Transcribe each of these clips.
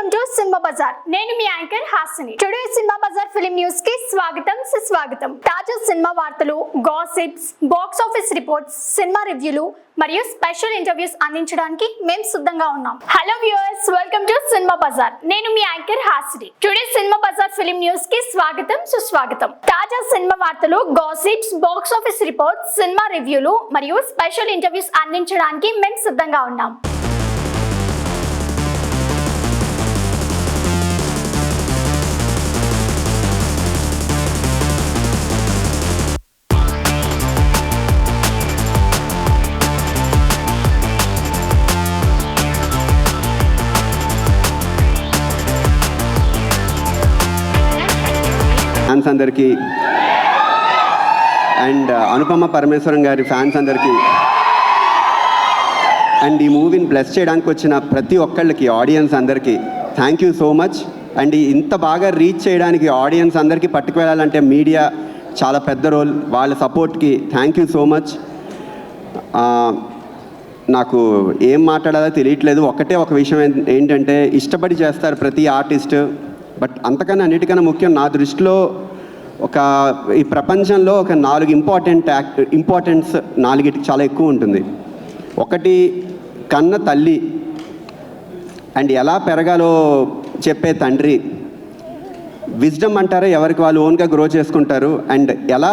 Welcome to Cinema Bazaar. నేను మీ anchor Hasini. Today Cinema Bazaar film news కి స్వాగతం సుస్వాగతం. తాజా సినిమా వార్తలు, gossips, box office reports, cinema రివ్యూలు మరియు స్పెషల్ ఇంటర్వ్యూస్ అందించడానికి మేము సిద్ధంగా ఉన్నాం. Hello viewers, welcome to Cinema Bazaar. నేను మీ anchor Hasini. Today Cinema Bazaar film news కి స్వాగతం సుస్వాగతం. తాజా సినిమా వార్తలు, gossips, box office reports, cinema రివ్యూలు మరియు స్పెషల్ ఇంటర్వ్యూస్ అందించడానికి మేము సిద్ధంగా ఉన్నాం. ఫ్యాన్స్ అందరికీ అండ్ అనుపమ పరమేశ్వరన్ గారి ఫ్యాన్స్ అందరికీ అండ్ ఈ మూవీని బ్లెస్ చేయడానికి వచ్చిన ప్రతి ఒక్కళ్ళకి, ఆడియన్స్ అందరికీ thank you so much. And ఇంత బాగా రీచ్ చేయడానికి ఆడియన్స్ అందరికీ పట్టుకు వెళ్ళాలంటే మీడియా చాలా పెద్ద రోల్. వాళ్ళ సపోర్ట్కి థ్యాంక్ యూ సో మచ్. నాకు ఏం మాట్లాడాలో తెలియట్లేదు. ఒక విషయం ఏంటంటే, ఇష్టపడి చేస్తారు ప్రతి ఆర్టిస్ట్. బట్ అంతకన్నా అన్నిటికన్నా ముఖ్యం నా దృష్టిలో ఈ ప్రపంచంలో ఒక 4 ఇంపార్టెన్స్ 4కి చాలా ఎక్కువ ఉంటుంది. ఒకటి కన్న తల్లి అండ్ ఎలా పెరగాలో చెప్పే తండ్రి. విజ్డమ్ అంటారా, ఎవరికి వాళ్ళు ఓన్గా గ్రో చేసుకుంటారు. అండ్ ఎలా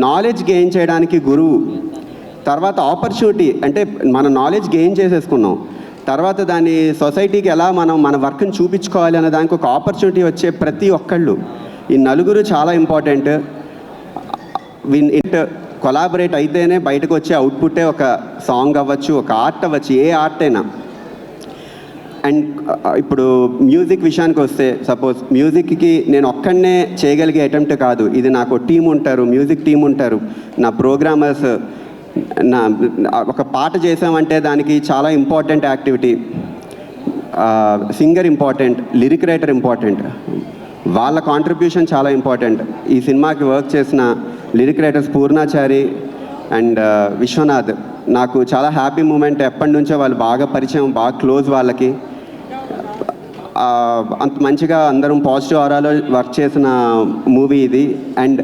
నాలెడ్జ్ గెయిన్ చేయడానికి గురువు. తర్వాత ఆపర్చునిటీ, అంటే మన నాలెడ్జ్ గెయిన్ చేసేసుకున్నాం, తర్వాత దాన్ని సొసైటీకి ఎలా మనం మన వర్క్ని చూపించుకోవాలి అనే దానికి ఒక ఆపర్చునిటీ వచ్చే ప్రతి ఒక్కళ్ళు. ఈ నలుగురు చాలా ఇంపార్టెంట్. కొలాబరేట్ అయితేనే బయటకు వచ్చే అవుట్పుట్టే ఒక సాంగ్ అవ్వచ్చు, ఒక ఆర్ట్ అవ్వచ్చు, ఏ ఆర్ట్ అయినా. అండ్ ఇప్పుడు మ్యూజిక్ విషయానికి వస్తే, సపోజ్ మ్యూజిక్కి నేను ఒక్కడనే చేయగలిగే అటెంప్ట్ కాదు. ఇది నాకు టీం ఉంటారు, మ్యూజిక్ టీం ఉంటారు, నా ప్రోగ్రామర్స్. ఒక పాట చేసామంటే దానికి చాలా important activity. Singer important, lyric writer important, వాళ్ళ కాంట్రిబ్యూషన్ చాలా ఇంపార్టెంట్. ఈ సినిమాకి వర్క్ చేసిన lyric writers Purnachari and Vishwanath నాకు చాలా హ్యాపీ మూమెంట్. ఎప్పటి నుంచో వాళ్ళు బాగా పరిచయం, బాగా క్లోజ్ వాళ్ళకి. అంత మంచిగా అందరం పాజిటివ్ ఆరాలో వర్క్ చేసిన మూవీ ఇది. అండ్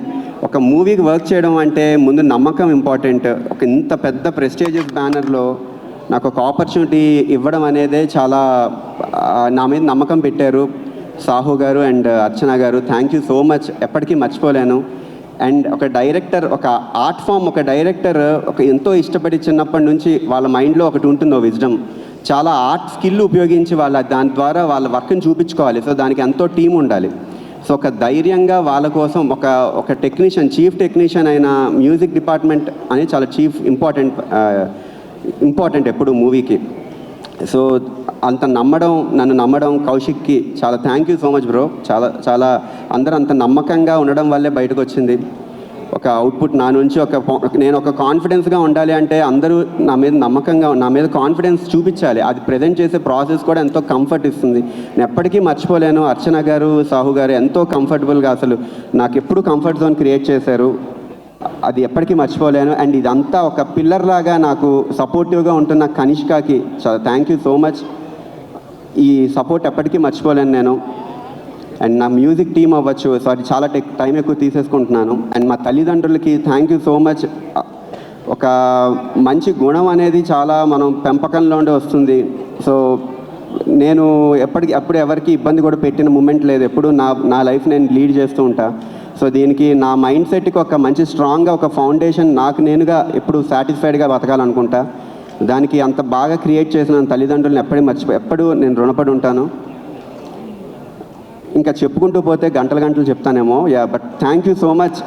ఒక మూవీకి వర్క్ చేయడం అంటే ముందు నమ్మకం ఇంపార్టెంట్. ఒక ఇంత పెద్ద ప్రెస్టీజియస్ బ్యానర్లో నాకు ఒక ఆపర్చునిటీ ఇవ్వడం అనేదే చాలా, నా మీద నమ్మకం పెట్టారు సాహు గారు అండ్ అర్చన గారు. థ్యాంక్ యూ సో మచ్, ఎప్పటికీ మర్చిపోలేను. అండ్ ఒక డైరెక్టర్, ఒక ఆర్ట్ ఫామ్, ఒక డైరెక్టర్ ఎంతో ఇష్టపడి చిన్నప్పటి నుంచి వాళ్ళ మైండ్లో ఒకటి ఉంటుంది, విజ్డమ్. చాలా ఆర్ట్ స్కిల్ ఉపయోగించి దాని ద్వారా వాళ్ళ వర్క్ని చూపించుకోవాలి. సో దానికి ఎంతో టీం ఉండాలి. సో ఒక ధైర్యంగా వాళ్ళ కోసం ఒక టెక్నీషియన్, చీఫ్ టెక్నీషియన్ అయిన మ్యూజిక్ డిపార్ట్మెంట్ అనేది చాలా ఇంపార్టెంట్ ఎప్పుడు మూవీకి. సో నన్ను నమ్మడం కౌశిక్కి చాలా thank you so much bro. చాలా అందరూ అంత నమ్మకంగా ఉండడం వల్లే బయటకు వచ్చింది ఒక అవుట్పుట్ నా నుంచి. నేను ఒక కాన్ఫిడెన్స్గా ఉండాలి అంటే అందరూ నా మీద నమ్మకంగా, నా మీద కాన్ఫిడెన్స్ చూపించాలి. అది ప్రజెంట్ చేసే ప్రాసెస్ కూడా ఎంతో కంఫర్ట్ ఇస్తుంది. నేను ఎప్పటికీ మర్చిపోలేను. అర్చన గారు, సాహు గారు ఎంతో కంఫర్టబుల్గా, అసలు నాకు ఎప్పుడు కంఫర్ట్ జోన్ క్రియేట్ చేశారు. అది ఎప్పటికీ మర్చిపోలేను. అండ్ ఇదంతా ఒక పిల్లర్ లాగా నాకు సపోర్టివ్గా ఉంటున్న కనిష్కకి చాలా థ్యాంక్ యూ సో మచ్. ఈ సపోర్ట్ ఎప్పటికీ మర్చిపోలేను నేను. అండ్ నా మ్యూజిక్ టీం అవ్వచ్చు, చాలా టైం ఎక్కువ తీసేసుకుంటున్నాను. అండ్ మా తల్లిదండ్రులకి థ్యాంక్ యూ సో మచ్. ఒక మంచి గుణం అనేది చాలా మనం పెంపకంలోనే వస్తుంది. సో నేను అప్పుడు ఎవరికి ఇబ్బంది కూడా పెట్టిన మూమెంట్ లేదు. ఎప్పుడు నా లైఫ్ నేను లీడ్ చేస్తూ ఉంటా. సో దీనికి నా మైండ్ సెట్కి ఒక మంచి స్ట్రాంగ్గా ఒక ఫౌండేషన్, నాకు నేనుగా ఎప్పుడు సాటిస్ఫైడ్గా బతకాలనుకుంటా. దానికి అంత బాగా క్రియేట్ చేసిన తల్లిదండ్రులను ఎప్పుడు నేను రుణపడి ఉంటాను. ఇంకా చెప్పుకుంటూ పోతే గంటలు చెప్తానేమో. But thank you so much.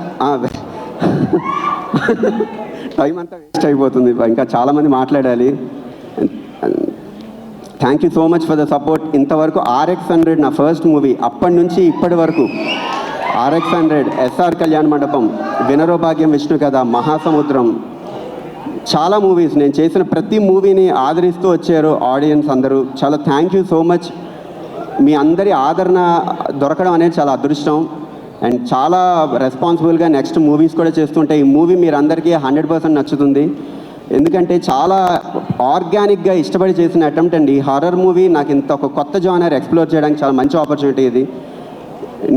Time అంతా వేస్ట్ అయిపోతుంది, ఇంకా చాలామంది మాట్లాడాలి. Thank you so much for the support. ఇంతవరకు RX100 నా ఫస్ట్ మూవీ, అప్పటి నుంచి ఇప్పటి వరకు RX100, SR కళ్యాణ మండపం, వినరో భాగ్యం, విష్ణు కథ, మహాసముద్రం, చాలా మూవీస్, నేను చేసిన ప్రతి మూవీని ఆదరిస్తూ వచ్చారు ఆడియన్స్ అందరూ. చాలా థ్యాంక్ యూ సో మచ్. మీ అందరి ఆదరణ దొరకడం అనేది చాలా అదృష్టం. అండ్ చాలా రెస్పాన్సిబుల్గా నెక్స్ట్ మూవీస్ కూడా చేస్తుంటే ఈ మూవీ మీరు అందరికీ 100% నచ్చుతుంది. ఎందుకంటే చాలా ఆర్గానిక్గా ఇష్టపడి చేసిన అటెంప్ట్ అండి. హారర్ మూవీ నాకు ఇంత ఒక కొత్త జానర్ ఎక్స్ప్లోర్ చేయడానికి చాలా మంచి ఆపర్చునిటీ ఇది.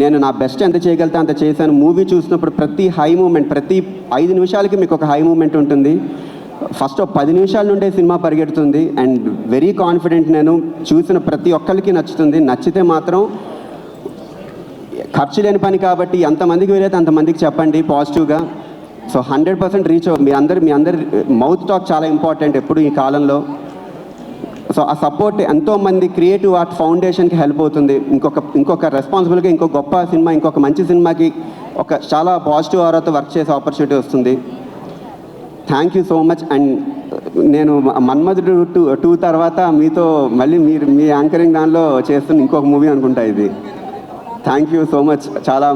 నేను నా బెస్ట్ ఎంత చేయగలితే అంత చేశాను. మూవీ చూసినప్పుడు ప్రతి హై మూమెంట్, ప్రతి 5 నిమిషాలకి మీకు ఒక హై మూమెంట్ ఉంటుంది. ఫస్ట్ 10 నిమిషాల నుండే సినిమా పరిగెడుతుంది. అండ్ వెరీ కాన్ఫిడెంట్, నేను చూసిన ప్రతి ఒక్కరికి నచ్చుతుంది. నచ్చితే మాత్రం ఖర్చు లేని పని కాబట్టి ఎంతమందికి వీలైతే అంతమందికి చెప్పండి పాజిటివ్గా. సో 100% రీచ్ మీ అందరి మౌత్ టాక్ చాలా ఇంపార్టెంట్ ఎప్పుడు ఈ కాలంలో. సో ఆ సపోర్ట్ ఎంతోమంది క్రియేటివ్ ఆర్ట్ ఫౌండేషన్కి హెల్ప్ అవుతుంది. ఇంకొక రెస్పాన్సిబుల్గా ఇంకొక గొప్ప సినిమా, ఇంకొక మంచి సినిమాకి ఒక చాలా పాజిటివ్ ఆరాతో వర్క్ చేసే ఆపర్చునిటీ వస్తుంది. Thank you so much. And నేను మన్మధుడు 2 తర్వాత మీతో మళ్ళీ మీ యాంకరింగ్ దానిలో చేస్తున్న ఇంకొక మూవీ అనుకుంటా ఇది. Thank you so much. చాలా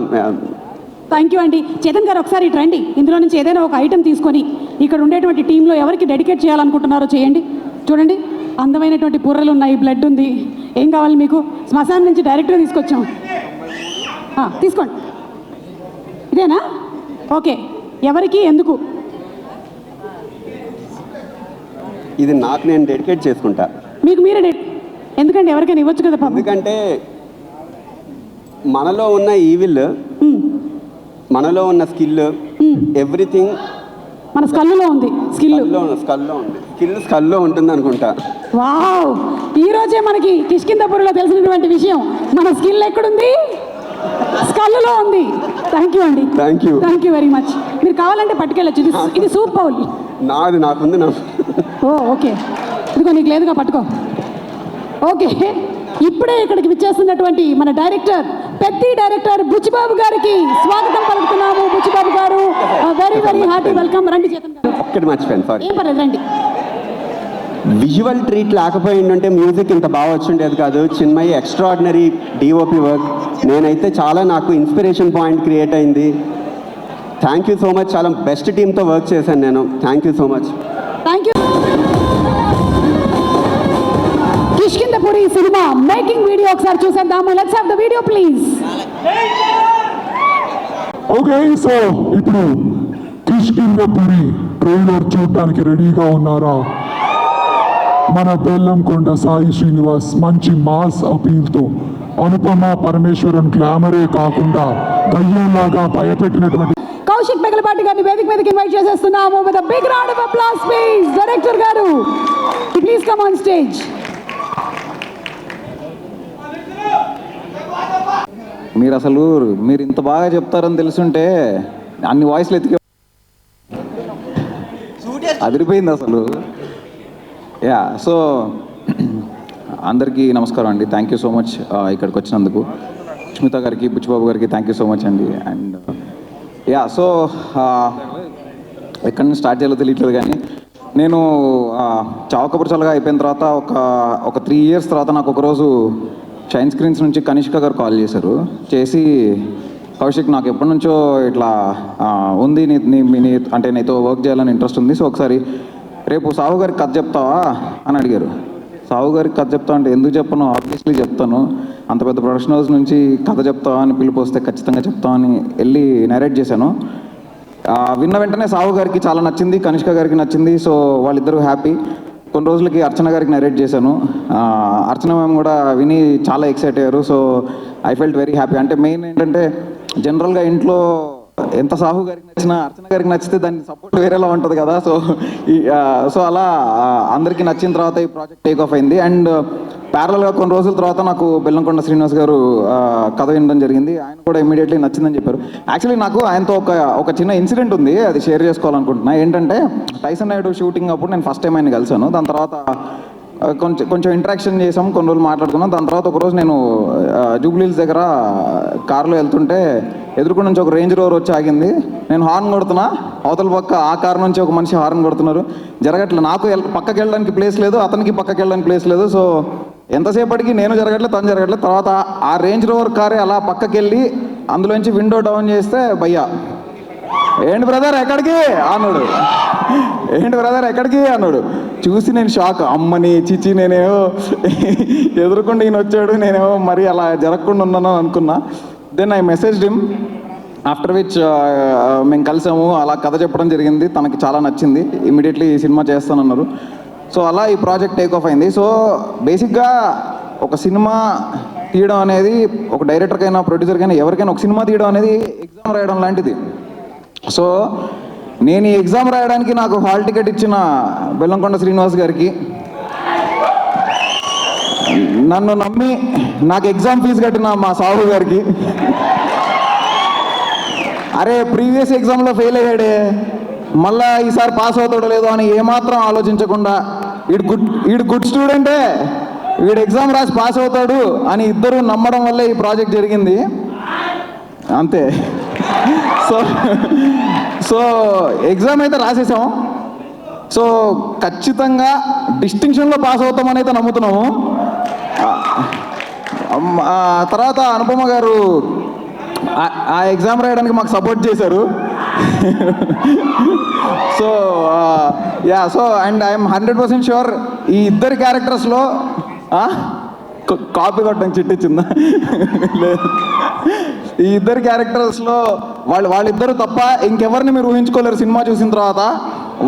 థ్యాంక్ యూ అండి. చేతన్ గారు ఒకసారి ఇటు రండి. ఇందులో నుంచి ఏదైనా ఒక ఐటెం తీసుకొని ఇక్కడ ఉండేటువంటి టీంలో ఎవరికి డెడికేట్ చేయాలనుకుంటున్నారో చేయండి. చూడండి, అందమైనటువంటి బుర్రలు ఉన్నాయి, బ్లడ్ ఉంది. ఏం కావాలి మీకు? శ్మశానం నుంచి డైరెక్ట్గా తీసుకొచ్చాం. తీసుకోండి. ఇదేనా? ఓకే. ఎవరికి, ఎందుకు? ఇది నాకు నేను డెడికేట్ చేసుకుంటా. మీకు మీరే ఎందుకంటే ఎవరికైనా ఇవ్వచ్చు కదా పాపం. ఎందుకంటే మనలో ఉన్న ఈవిల్, మనలో ఉన్న స్కిల్, ఎవ్రీథింగ్ మన స్కల్లో ఉంది. స్కల్లో ఉంటుంది అనుకుంటా. వావ్, ఈ రోజే మనకి కిష్కిందపురిలో తెలిసినటువంటి విషయం. మన స్కిల్ ఎక్కడుంది? స్కల్లో ఉంది. థ్యాంక్ యూ అండి. Thank you very much. మీరు కావాలంటే పట్టుకెళ్ళచ్చు. ఇది సూప్ బౌల్ నాకుంది. ఓకే, ఇదిగో నీకు లేదుగా, పట్టుకో. ఓకే, ఇప్పుడే ఇక్కడికి విచ్చేస్తున్నటువంటి మన డైరెక్టర్, పెద్ద డైరెక్టర్ బుచ్చిబాబు గారికి స్వాగతం పలుకుతున్నాము. బుచ్చిబాబు గారు, వెరీ వెరీ హార్టీ వెల్కమ్. రండి చేతన్ గారు. ఒక్కటి మర్చిపోయాను, సారీ. ఏం పర్లేదు, రండి. విజువల్ ట్రీట్ లేకపోయిందంటే మ్యూజిక్ ఇంత బాగా వచ్చుండేది కాదు. Chinmayi extraordinary DOP work. నేనైతే చాలా, నాకు ఇన్స్పిరేషన్ పాయింట్ క్రియేట్ అయింది. Thank you so much. చాలా బెస్ట్ టీమ్తో వర్క్ చేశాను నేను. Thank you so much. Thank you. Kishkindhapuri cinema making video ఒకసారి చూసేద్దాము. Let's have the video please. Okay, so ఇప్పుడు కిష్కిందపురి ట్రైలర్ చూడటానికి రెడీగా ఉన్నారా? మన బెల్లంకొండ సాయి శ్రీనివాస్ మంచి మాస్ అపీల్తో అనుపమ పరమేశ్వరన్ గ్లామరే కాకుండా దయ్యంలాగా భయపెట్టినటువంటి కౌశిక్ పెగలపాటి గారిని వేదిక మీదకి ఇన్వైట్ చేసేస్తున్నాము. With a big round of applause please. Director గారు ప్లీజ్ కమ్ ఆన్ స్టేజ్. మీరు ఇంత బాగా చెప్తారని తెలుసుంటే అన్ని వాయిస్లు ఎత్తికే అదిరిపోయింది అసలు. సో అందరికీ నమస్కారం అండి. థ్యాంక్ యూ సో మచ్ ఇక్కడికి వచ్చినందుకు. సుష్మిత గారికి, బుచ్చిబాబు గారికి థ్యాంక్ యూ సో మచ్ అండి. అండ్ సో ఎక్కడి నుంచి స్టార్ట్ చేయాలో తెలియట్లేదు, కానీ నేను చావకబుర్ చల్లగా అయిపోయిన తర్వాత ఒక 3 years తర్వాత నాకు ఒకరోజు షైన్ స్క్రీన్స్ నుంచి కనిష్క గారు కాల్ చేశారు. చేసి, కౌశిక్ నాకు ఎప్పటి నుంచో ఇట్లా ఉంది, అంటే నీతో వర్క్ చేయాలని ఇంట్రెస్ట్ ఉంది. సో ఒకసారి రేపు సావు గారికి కథ చెప్తావా అని అడిగారు. సావు గారికి కథ చెప్తా అంటే ఎందుకు చెప్పను, ఆబ్వియస్లీ చెప్తాను. అంత పెద్ద ప్రొడక్షన్ హౌస్ నుంచి కథ చెప్తావా అని పిలుపు వస్తే ఖచ్చితంగా చెప్తామని వెళ్ళి నరేట్ చేశాను. విన్న వెంటనే సావు గారికి చాలా నచ్చింది, కనిష్క గారికి నచ్చింది. సో వాళ్ళిద్దరూ హ్యాపీ. కొన్ని రోజులకి అర్చన గారికి నరేట్ చేశాను. అర్చన మ్యామ్ కూడా విని చాలా ఎక్సైట్ అయ్యారు. So I felt very happy. అంటే మెయిన్ ఏంటంటే జనరల్గా ఇంట్లో ఎంత సాహు గారికి నచ్చినా అర్చన గారికి నచ్చితే దాని సపోర్ట్ వేరేలా ఉంటుంది కదా. సో అలా అందరికీ నచ్చిన తర్వాత ఈ ప్రాజెక్ట్ టేక్ ఆఫ్ అయింది. అండ్ ప్యారల్గా కొన్ని రోజుల తర్వాత నాకు బెల్లంకొండ శ్రీనివాస్ గారు కథ వినడం జరిగింది. ఆయన కూడా ఇమీడియట్లీ నచ్చిందని చెప్పారు. యాక్చువల్లీ నాకు ఆయనతో ఒక చిన్న ఇన్సిడెంట్ ఉంది, అది షేర్ చేసుకోవాలనుకుంటున్నా. ఏంటంటే టైసన్ నాయుడు షూటింగ్ అప్పుడు నేను ఫస్ట్ టైం ఆయన కలిసాను. దాని తర్వాత కొంచెం ఇంటరాక్షన్ చేసాం, కొన్ని రోజులు మాట్లాడుకున్నాం. దాని తర్వాత ఒకరోజు నేను జూబ్లీహిల్స్ దగ్గర కారులో వెళ్తుంటే ఎదురుకుండా నుంచి ఒక రేంజ్ రోవర్ వచ్చి ఆగింది. నేను హార్న్ కొడుతున్నా, అవతల పక్క ఆ కారు నుంచి ఒక మనిషి హార్న్ కొడుతున్నారు. జరగట్లేదు, నాకు పక్కకి వెళ్ళడానికి ప్లేస్ లేదు, అతనికి పక్కకి వెళ్ళడానికి ప్లేస్ లేదు. సో ఎంతసేపటికి నేను జరగట్లేదు, తను జరగట్లేదు. తర్వాత ఆ రేంజ్ రోవర్ కారే అలా పక్కకి వెళ్ళి అందులోంచి విండో డౌన్ చేస్తే, భయ్యా ఏంటి బ్రదర్ ఎక్కడికి అన్నాడు. ఏంటి బ్రదర్ ఎక్కడికి అన్నాడు. చూసి నేను షాక్. అమ్మని చిచి, నేనేమో ఎదురుకుండా ఈయన వచ్చాడు, నేనేమో మరి అలా జరగకుండా ఉన్నాను అనుకున్నా. Then I messaged him. After which మేము కలిసాము, అలా కథ చెప్పడం జరిగింది, తనకి చాలా నచ్చింది, ఇమీడియట్లీ ఈ సినిమా చేస్తానన్నారు. సో అలా ఈ ప్రాజెక్ట్ టేక్ ఆఫ్ అయింది. సో బేసిక్గా ఒక సినిమా తీయడం అనేది ఒక డైరెక్టర్కైనా ప్రొడ్యూసర్కైనా ఎవరికైనా ఒక సినిమా తీయడం అనేది ఎగ్జామ్ రాయడం లాంటిది. సో నేను ఈ ఎగ్జామ్ రాయడానికి నాకు హాల్ టికెట్ ఇచ్చిన బెల్లంకొండ శ్రీనివాస్ గారికి, నన్ను నమ్మి నాకు ఎగ్జామ్ ఫీజు కట్టిన మా సాహు గారికి, అరే ప్రీవియస్ ఎగ్జామ్లో ఫెయిల్ అయ్యాడే మళ్ళా ఈసారి పాస్ అవుతాడో లేదో అని ఏమాత్రం ఆలోచించకుండా వీడు గుడ్ స్టూడెంటే, వీడు ఎగ్జామ్ రాసి పాస్ అవుతాడు అని ఇద్దరు నమ్మడం వల్లే ఈ ప్రాజెక్ట్ జరిగింది. అంతే. సో ఎగ్జామ్ అయితే రాసేసాం. సో ఖచ్చితంగా డిస్టింక్షన్లో పాస్ అవుతామని అయితే నమ్ముతున్నాము. తర్వాత అనుపమ గారు ఆ ఎగ్జామ్ రాయడానికి మాకు సపోర్ట్ చేశారు. So so and I'm 100% sure ఈ ఇద్దరు క్యారెక్టర్స్లో కాపీ కొట్టడం చిట్టించిందా లేదు, ఈ ఇద్దరు క్యారెక్టర్స్లో వాళ్ళిద్దరు తప్ప ఇంకెవరిని మీరు ఊహించుకోలేరు. సినిమా చూసిన తర్వాత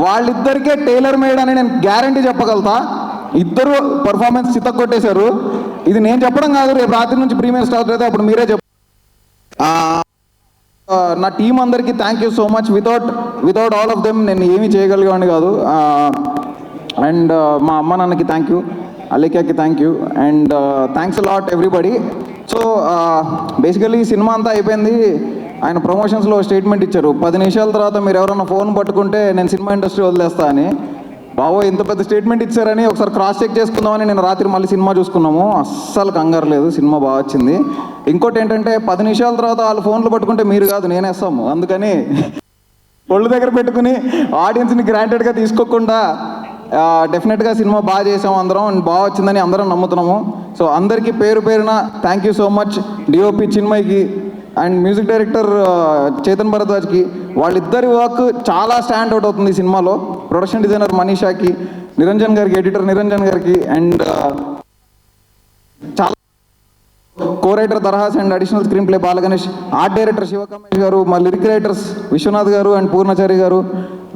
వాళ్ళిద్దరికే టైలర్ మేడ్ అని నేను గ్యారంటీ చెప్పగలుగుతా. ఇద్దరు పర్ఫార్మెన్స్ చిత్తకొట్టేశారు. ఇది నేను చెప్పడం కాదు, రేపు రాత్రి నుంచి ప్రీమియర్ స్టార్ట్ అయితే అప్పుడు మీరే చెప్ప. నా టీం అందరికీ thank you so much. Without all of them నేను ఏమీ చేయగలిగేవాడిని కాదు. అండ్ మా అమ్మ నాన్నకి థ్యాంక్ యూ, అలేఖ్యకి thank you, and thanks a lot everybody. So basically cinema అంతా అయిపోయింది. ఆయన ప్రమోషన్స్లో స్టేట్మెంట్ ఇచ్చారు, 10 నిమిషాల తర్వాత మీరు ఎవరైనా ఫోన్ పట్టుకుంటే నేను సినిమా ఇండస్ట్రీ వదిలేస్తా అని. బావో ఇంత పెద్ద స్టేట్మెంట్ ఇచ్చారని ఒకసారి క్రాస్ చెక్ చేసుకుందామని నేను రాత్రి మళ్ళీ సినిమా చూసుకున్నాము. అస్సలు కంగారు లేదు, సినిమా బాగా వచ్చింది. ఇంకోటి ఏంటంటే 10 నిమిషాల తర్వాత వాళ్ళు ఫోన్లు పట్టుకుంటే మీరు కాదు నేనేస్తాము. అందుకని ఒళ్ళు దగ్గర పెట్టుకుని ఆడియన్స్ని గ్రాంటెడ్గా తీసుకోకుండా డెఫినెట్గా సినిమా బాగా చేసాము అందరం, అండ్ బాగా వచ్చిందని అందరం నమ్ముతున్నాము. సో అందరికీ పేరు పేరున thank you so much. DOP చిన్మయ్కి అండ్ మ్యూజిక్ డైరెక్టర్ చేతన్ భరద్వాజ్కి, వాళ్ళిద్దరి వర్క్ చాలా స్టాండ్ అవుట్ అవుతుంది ఈ సినిమాలో. ప్రొడక్షన్ డిజైనర్ మనీషాకి, నిరంజన్ గారికి, ఎడిటర్ నిరంజన్ గారికి, అండ్ చాలా co writer Darhas and additional screenplay Balaganesh, art director Shivakamesh గారు, మా లిరిక్ రైటర్స్ విశ్వనాథ్ గారు అండ్ పూర్ణచారి గారు,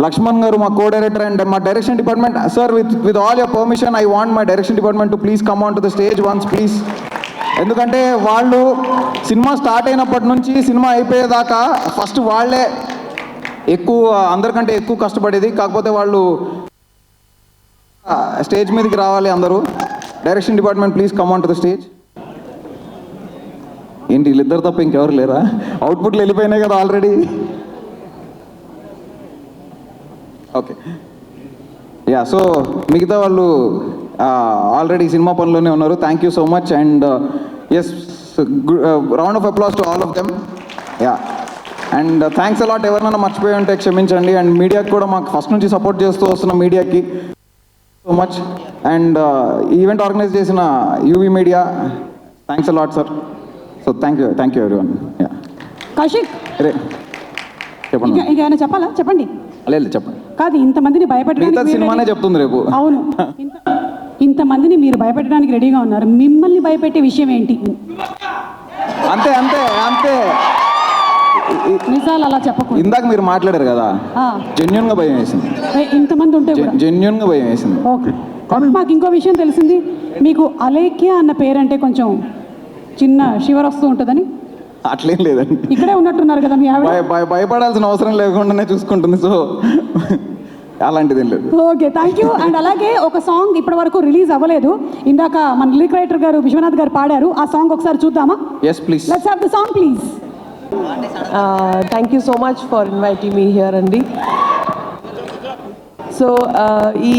లక్ష్మణ్ గారు మా కో డైరెక్టర్, అండ్ మా direction department. Sir with all your permission I want my direction department to please come on to the stage once please. ఎందుకంటే వాళ్ళు cinema start అయినప్పటి నుంచి సినిమా అయిపోయేదాకా ఫస్ట్ వాళ్ళే అందరికంటే ఎక్కువ కష్టపడేది. కాకపోతే వాళ్ళు స్టేజ్ మీదకి రావాలి అందరూ. Direction department please come on to the stage. ఏంటి వీళ్ళిద్దరు తప్ప ఇంకెవరు లేరా? అవుట్పుట్లు వెళ్ళిపోయినాయి కదా ఆల్రెడీ. ఓకే యా, సో మిగతా వాళ్ళు ఆల్రెడీ సినిమా పనిలోనే ఉన్నారు. Thank you so much. And yes, round of applause to all of them. Yeah, and thanks a lot. ఎవరినైనా మర్చిపోయి ఉంటే క్షమించండి. అండ్ మీడియాకి కూడా మాకు ఫస్ట్ నుంచి సపోర్ట్ చేస్తూ వస్తున్న మీడియాకి so much. And event organise చేసిన UV media thanks a lot sir. So thank you everyone. Yeah Kaushik, అరే చెప్పండి. ఏమైనా చెప్పాలా? చెప్పండి. లేదు చెప్పండి. కాదు, ఇంతమందిని భయపెట్టడానికి సినిమానే చెప్తుంది రేపు. అవును, ఇంతమందిని మీరు భయపెట్టడానికి రెడీగా ఉన్నారు. మిమ్మల్ని భయపెట్టే విషయం ఏంటి? అంతే అంతే అంతే. నిజాలు అలా చెప్పకూడదు. ఇందాక మీరు మాట్లాడారు కదా, జెన్యున్ గా భయం వేసింది. ఇంతమంది ఉంటే జెన్యున్ గా భయం వేసింది. ఓకే. మాకు ఇంకో విషయం తెలిసింది, మీకు అలేఖ్య అన్న పేరంటే కొంచెం చిన్న షివర్ వస్తూ ఉంటుందని. అట్లేం లేదండి, ఇక్కడే ఉన్నట్టున్నారు కదా మీ ఆవిడ. భయపడాల్సిన అవసరం లేకుండానే చూసుకుంటుంది. సో అలాంటిది ఏం లేదు. Okay, thank you. అండ్ అలాగే ఒక సాంగ్ ఇప్పటి వరకు రిలీజ్ అవ్వలేదు. ఇందాక మన లిరిక్ రైటర్ గారు విశ్వనాథ్ గారు పాడారు. ఆ సాంగ్ ఒకసారి చూద్దామా? Yes please. Let's have the song please. Thank you so much for inviting me here అండి. సో ఈ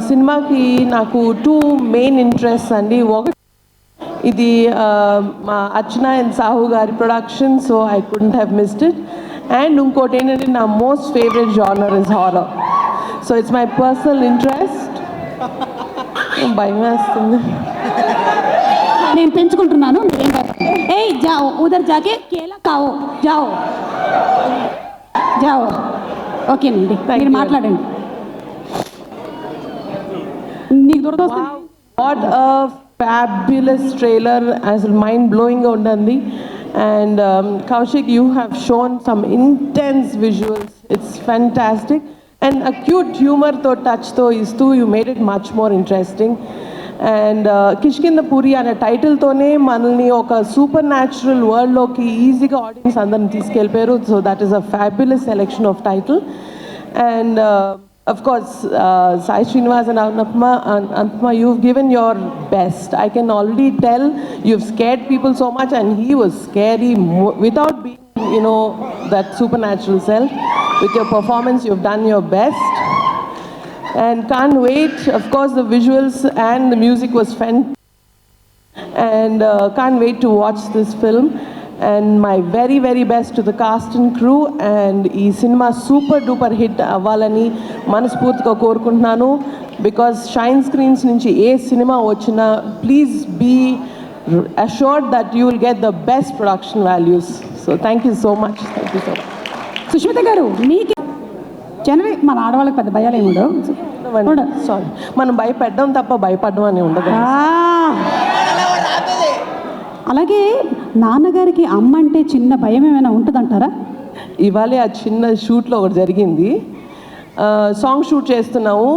సినిమాకి నాకు 2 మెయిన్ ఇంట్రెస్ట్ అండి. ఒకటి, ఇది మా అర్చన అండ్ సాహు గారి production, so I couldn't have missed it. And ఇంకోటి ఏంటంటే నా most favourite genre is horror. So it's my personal interest. భయం వేస్తుంది. నేను పెంచుకుంటున్నాను. ఏయ్ జాओ ఉదర్ జాకే కేలా కావో జాओ జాओ. ఓకేనండి, మీరు మాట్లాడండి. నీకు దొరకొస్తుంది. వాట్ ఫ్యాబ్యులస్ ట్రైలర్, అసలు మైండ్ బ్లోయింగ్గా ఉంటుంది. And Kaushik, you have shown some intense visuals. It's fantastic. And acute humor to touch to is too, you made it much more interesting. And Kishkinda Puri అనే టైటిల్తోనే మనల్ని ఒక super natural వరల్డ్లోకి ఈజీగా audience అందరిని తీసుకెళ్ళిపోయారు. So that is a fabulous selection of title. And of course, Sai Srinivas and Anupama, you've given your best. I can already tell you've scared people so much, and he was scary without being, that supernatural self. With your performance, you've done your best. And can't wait. Of course, the visuals and the music was fantastic. And can't wait to watch this film. And my very, very best to the cast and crew. And ee cinema super duper hit avvalani manaspurtiga korukuntunnanu, because Shine Screens nunchi cinema vachina, please be assured that you will get the best production values. So thank you so much. Thank you so much. Sushmita గారు, మీకు జనవరి మన ఆడవాళ్ళకి పెద్ద భయాలు ఏమి ఉండవు. Sorry, మనం భయపడ్డం తప్ప భయపడడం అని ఉండదు. అలాగే నాన్నగారికి అమ్మ అంటే చిన్న భయం ఏమైనా ఉంటుందంటారా? ఇవాళే ఆ చిన్న షూట్లో ఒకటి జరిగింది. సాంగ్ షూట్ చేస్తున్నాము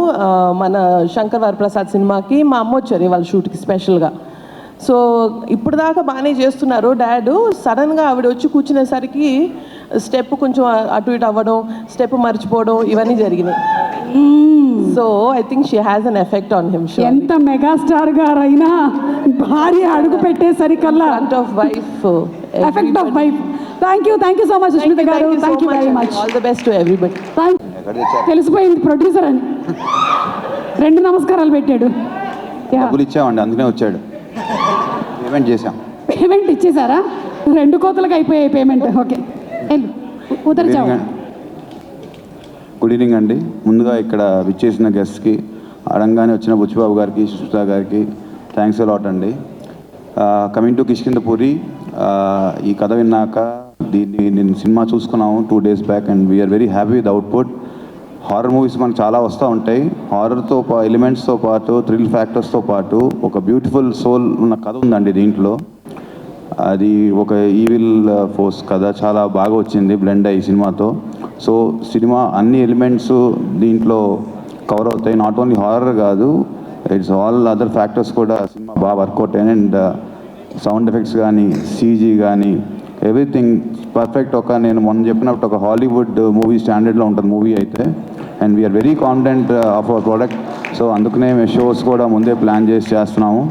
మన శంకర్ వరప్రసాద్ సినిమాకి. మా అమ్మ వచ్చారు ఇవాళ షూట్కి స్పెషల్గా. సో ఇప్పుడు దాకా బాగానే చేస్తున్నారు డాడ్. సడన్గా ఆవిడ వచ్చి కూర్చునేసరికి స్టెప్ కొంచెం అటు ఇటు అవ్వడం, స్టెప్ మర్చిపోవడం, ఇవన్నీ జరిగినాయి. So I think she has an effect on him. ఎంత మెగాస్టార్ గారైనా భార్య అడుగు పెట్టేసరికల్లా wife effect of wife. Thank you so much Sushmitha గారు. Thank you very much. All the best to everybody. తెలిసిపోయింది ప్రొడ్యూసర్ అని. 2 నమస్కారాలు పెట్టాడు. డబ్బులు ఇచ్చామండి, అందుకనే వచ్చాడు. పేమెంట్ చేసాం. పేమెంట్ ఇచ్చేసారా? 2 కోతలకు అయిపోయాయి పేమెంట్. ఓకే, ఉదర్చావు. గుడ్ ఈవినింగ్ అండి. ముందుగా ఇక్కడ విచ్చేసిన గెస్ట్కి, అడంగానే వచ్చిన బుచ్చిబాబు గారికి, సుష్మిత గారికి థ్యాంక్స్ అలాట్ అండి. కమింగ్ టు కిష్కింద పూరి, ఈ కథ విన్నాక నేను సినిమా చూసుకున్నాము 2 days back, and we're very happy with output. Horror movies మనకు చాలా వస్తూ ఉంటాయి. హారర్తో ఎలిమెంట్స్తో పాటు, థ్రిల్ ఫ్యాక్టర్స్తో పాటు ఒక బ్యూటిఫుల్ సోల్ ఉన్న కథ ఉందండి దీంట్లో. అది ఒక ఈవిల్ ఫోర్స్ కథ చాలా బాగా వచ్చింది బ్లెండ్ అయ్యి సినిమాతో. సో సినిమా అన్ని ఎలిమెంట్స్ దీంట్లో కవర్ అవుతాయి. నాట్ ఓన్లీ హారర్ కాదు, ఇట్స్ ఆల్ అదర్ ఫ్యాక్టర్స్ కూడా సినిమా బాగా వర్కౌట్ అయ్యాయి. అండ్ సౌండ్ ఎఫెక్ట్స్ కానీ, సీజీ కానీ, ఎవ్రీథింగ్ పర్ఫెక్ట్. నేను మొన్న చెప్పినప్పుడు ఒక హాలీవుడ్ మూవీ స్టాండర్డ్లో ఉంటుంది మూవీ అయితే. And we're very confident of our product. So అందుకనే మేము షోస్ కూడా ముందే ప్లాన్ చేస్తున్నాము.